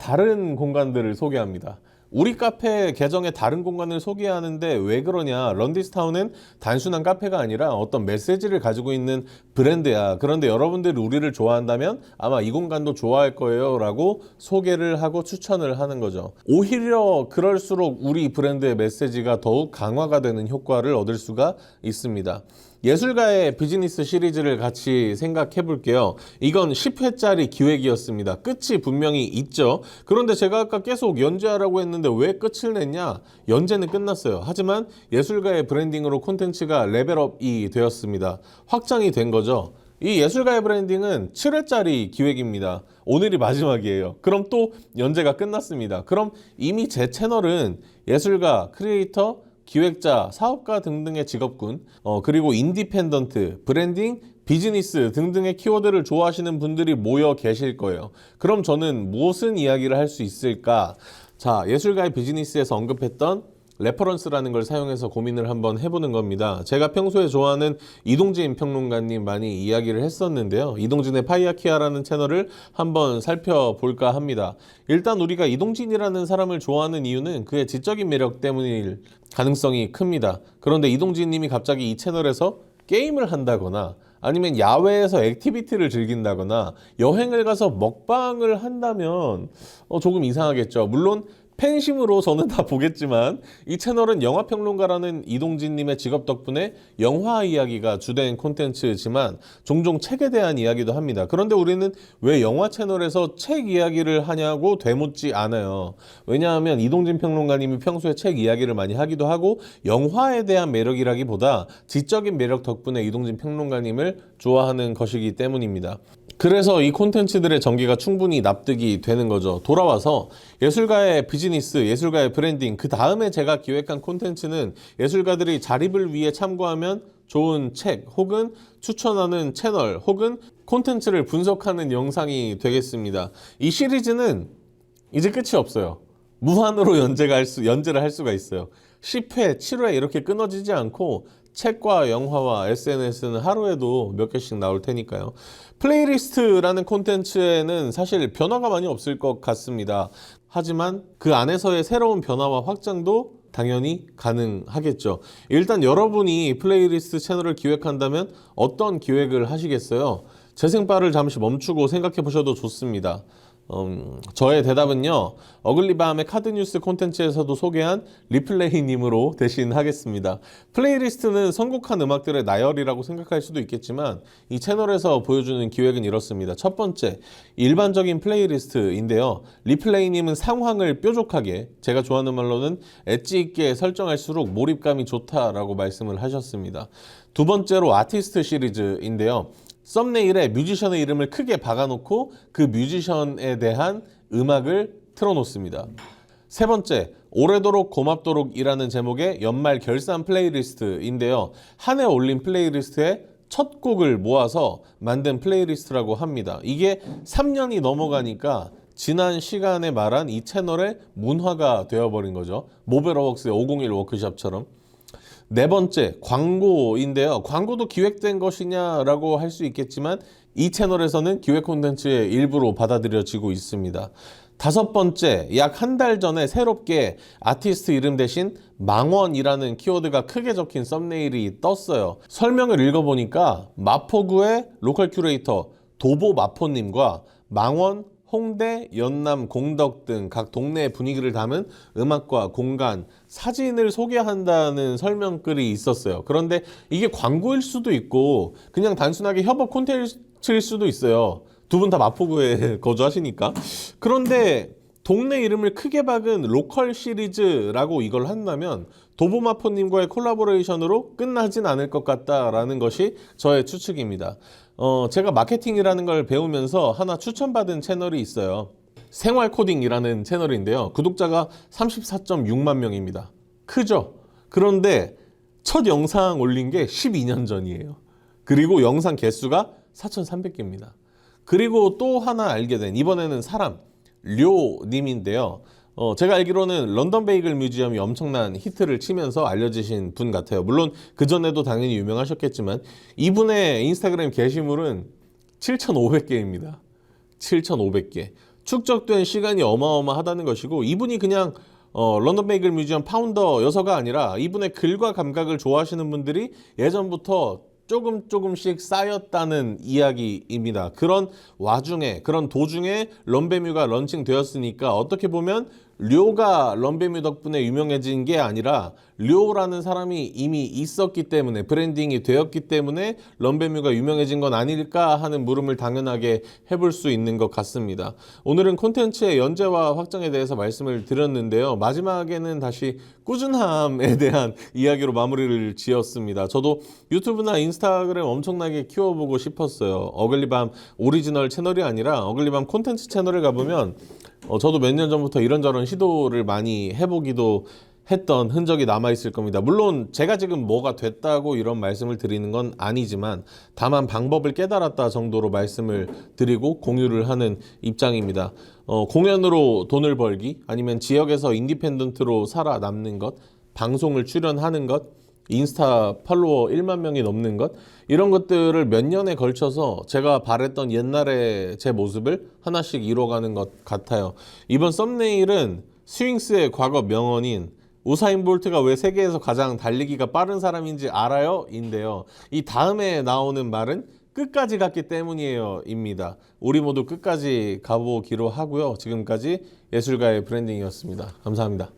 다른 공간들을 소개합니다. 우리 카페 계정의 다른 공간을 소개하는데 왜 그러냐? 런디스타운은 단순한 카페가 아니라 어떤 메시지를 가지고 있는 브랜드야. 그런데 여러분들이 우리를 좋아한다면 아마 이 공간도 좋아할 거예요 라고 소개를 하고 추천을 하는 거죠. 오히려 그럴수록 우리 브랜드의 메시지가 더욱 강화가 되는 효과를 얻을 수가 있습니다. 예술가의 비즈니스 시리즈를 같이 생각해 볼게요. 이건 10회짜리 기획이었습니다. 끝이 분명히 있죠. 그런데 제가 아까 계속 연재하라고 했는데 왜 끝을 냈냐? 연재는 끝났어요. 하지만 예술가의 브랜딩으로 콘텐츠가 레벨업이 되었습니다. 확장이 된 거죠. 이 예술가의 브랜딩은 7회짜리 기획입니다. 오늘이 마지막이에요. 그럼 또 연재가 끝났습니다. 그럼 이미 제 채널은 예술가, 크리에이터, 기획자, 사업가 등등의 직업군, 그리고 인디펜던트, 브랜딩, 비즈니스 등등의 키워드를 좋아하시는 분들이 모여 계실 거예요. 그럼 저는 무슨 이야기를 할 수 있을까? 자, 예술가의 비즈니스에서 언급했던 레퍼런스라는 걸 사용해서 고민을 한번 해보는 겁니다. 제가 평소에 좋아하는 이동진 평론가님 많이 이야기를 했었는데요. 이동진의 파이아키아라는 채널을 한번 살펴볼까 합니다. 일단 우리가 이동진이라는 사람을 좋아하는 이유는 그의 지적인 매력 때문일 가능성이 큽니다. 그런데 이동진님이 갑자기 이 채널에서 게임을 한다거나 아니면 야외에서 액티비티를 즐긴다거나 여행을 가서 먹방을 한다면 조금 이상하겠죠. 물론 팬심으로 저는 다 보겠지만 이 채널은 영화평론가라는 이동진님의 직업 덕분에 영화 이야기가 주된 콘텐츠지만 종종 책에 대한 이야기도 합니다. 그런데 우리는 왜 영화 채널에서 책 이야기를 하냐고 되묻지 않아요. 왜냐하면 이동진 평론가님이 평소에 책 이야기를 많이 하기도 하고 영화에 대한 매력이라기보다 지적인 매력 덕분에 이동진 평론가님을 좋아하는 것이기 때문입니다. 그래서 이 콘텐츠들의 전개가 충분히 납득이 되는 거죠. 돌아와서 예술가의 비즈니스, 예술가의 브랜딩, 그 다음에 제가 기획한 콘텐츠는 예술가들이 자립을 위해 참고하면 좋은 책 혹은 추천하는 채널 혹은 콘텐츠를 분석하는 영상이 되겠습니다. 이 시리즈는 이제 끝이 없어요. 무한으로 연재를 할 수가 있어요. 10회, 7회 이렇게 끊어지지 않고 책과 영화와 SNS는 하루에도 몇 개씩 나올 테니까요. 플레이리스트라는 콘텐츠에는 사실 변화가 많이 없을 것 같습니다. 하지만 그 안에서의 새로운 변화와 확장도 당연히 가능하겠죠. 일단 여러분이 플레이리스트 채널을 기획한다면 어떤 기획을 하시겠어요? 재생바를 잠시 멈추고 생각해 보셔도 좋습니다. 저의 대답은요, 어글리밤의 카드뉴스 콘텐츠에서도 소개한 리플레이님으로 대신하겠습니다. 플레이리스트는 선곡한 음악들의 나열이라고 생각할 수도 있겠지만 이 채널에서 보여주는 기획은 이렇습니다. 첫 번째, 일반적인 플레이리스트인데요. 리플레이님은 상황을 뾰족하게, 제가 좋아하는 말로는 엣지 있게 설정할수록 몰입감이 좋다라고 말씀을 하셨습니다. 두 번째로 아티스트 시리즈인데요. 썸네일에 뮤지션의 이름을 크게 박아놓고 그 뮤지션에 대한 음악을 틀어놓습니다. 세 번째, 오래도록 고맙도록이라는 제목의 연말 결산 플레이리스트인데요. 한 해 올린 플레이리스트에 첫 곡을 모아서 만든 플레이리스트라고 합니다. 이게 3년이 넘어가니까 지난 시간에 말한 이 채널의 문화가 되어버린 거죠. 모베러웍스의 501 워크숍처럼. 네 번째, 광고인데요. 광고도 기획된 것이냐라고 할 수 있겠지만 이 채널에서는 기획 콘텐츠의 일부로 받아들여지고 있습니다. 다섯 번째, 약 한 달 전에 새롭게 아티스트 이름 대신 망원이라는 키워드가 크게 적힌 썸네일이 떴어요. 설명을 읽어보니까 마포구의 로컬 큐레이터 도보 마포님과 망원, 홍대, 연남, 공덕 등 각 동네의 분위기를 담은 음악과 공간, 사진을 소개한다는 설명글이 있었어요. 그런데 이게 광고일 수도 있고 그냥 단순하게 협업 콘텐츠일 수도 있어요. 두 분 다 마포구에 거주하시니까. 그런데 동네 이름을 크게 박은 로컬 시리즈라고 이걸 한다면 도보마포님과의 콜라보레이션으로 끝나진 않을 것 같다라는 것이 저의 추측입니다. 제가 마케팅이라는 걸 배우면서 하나 추천받은 채널이 있어요. 생활코딩이라는 채널인데요. 구독자가 34.6만 명입니다. 크죠? 그런데 첫 영상 올린 게 12년 전이에요. 그리고 영상 개수가 4,300개입니다. 그리고 또 하나 알게 된 이번에는 사람 료님인데요. 제가 알기로는 런던 베이글 뮤지엄이 엄청난 히트를 치면서 알려지신 분 같아요. 물론 그전에도 당연히 유명하셨겠지만 이분의 인스타그램 게시물은 7,500개입니다. 7,500개. 축적된 시간이 어마어마하다는 것이고 이분이 그냥 런던 베이글 뮤지엄 파운더여서가 아니라 이분의 글과 감각을 좋아하시는 분들이 예전부터 조금씩 쌓였다는 이야기입니다. 그런 와중에, 그런 도중에 런베뮤가 런칭되었으니까 어떻게 보면 료가 런베뮤 덕분에 유명해진 게 아니라 료라는 사람이 이미 있었기 때문에 브랜딩이 되었기 때문에 런베뮤가 유명해진 건 아닐까 하는 물음을 당연하게 해볼 수 있는 것 같습니다. 오늘은 콘텐츠의 연재와 확장에 대해서 말씀을 드렸는데요. 마지막에는 다시 꾸준함에 대한 이야기로 마무리를 지었습니다. 저도 유튜브나 인스타그램 엄청나게 키워보고 싶었어요. 어글리밤 오리지널 채널이 아니라 어글리밤 콘텐츠 채널을 가보면 저도 몇 년 전부터 이런저런 시도를 많이 해보기도 했던 흔적이 남아있을 겁니다. 물론 제가 지금 뭐가 됐다고 이런 말씀을 드리는 건 아니지만 다만 방법을 깨달았다 정도로 말씀을 드리고 공유를 하는 입장입니다. 공연으로 돈을 벌기, 아니면 지역에서 인디펜던트로 살아남는 것, 방송을 출연하는 것, 인스타 팔로워 1만 명이 넘는 것, 이런 것들을 몇 년에 걸쳐서 제가 바랬던 옛날의 제 모습을 하나씩 이뤄가는 것 같아요. 이번 썸네일은 스윙스의 과거 명언인 우사인 볼트가 왜 세계에서 가장 달리기가 빠른 사람인지 알아요? 인데요. 이 다음에 나오는 말은 끝까지 갔기 때문이에요 입니다. 우리 모두 끝까지 가보기로 하고요. 지금까지 예술가의 브랜딩이었습니다. 감사합니다.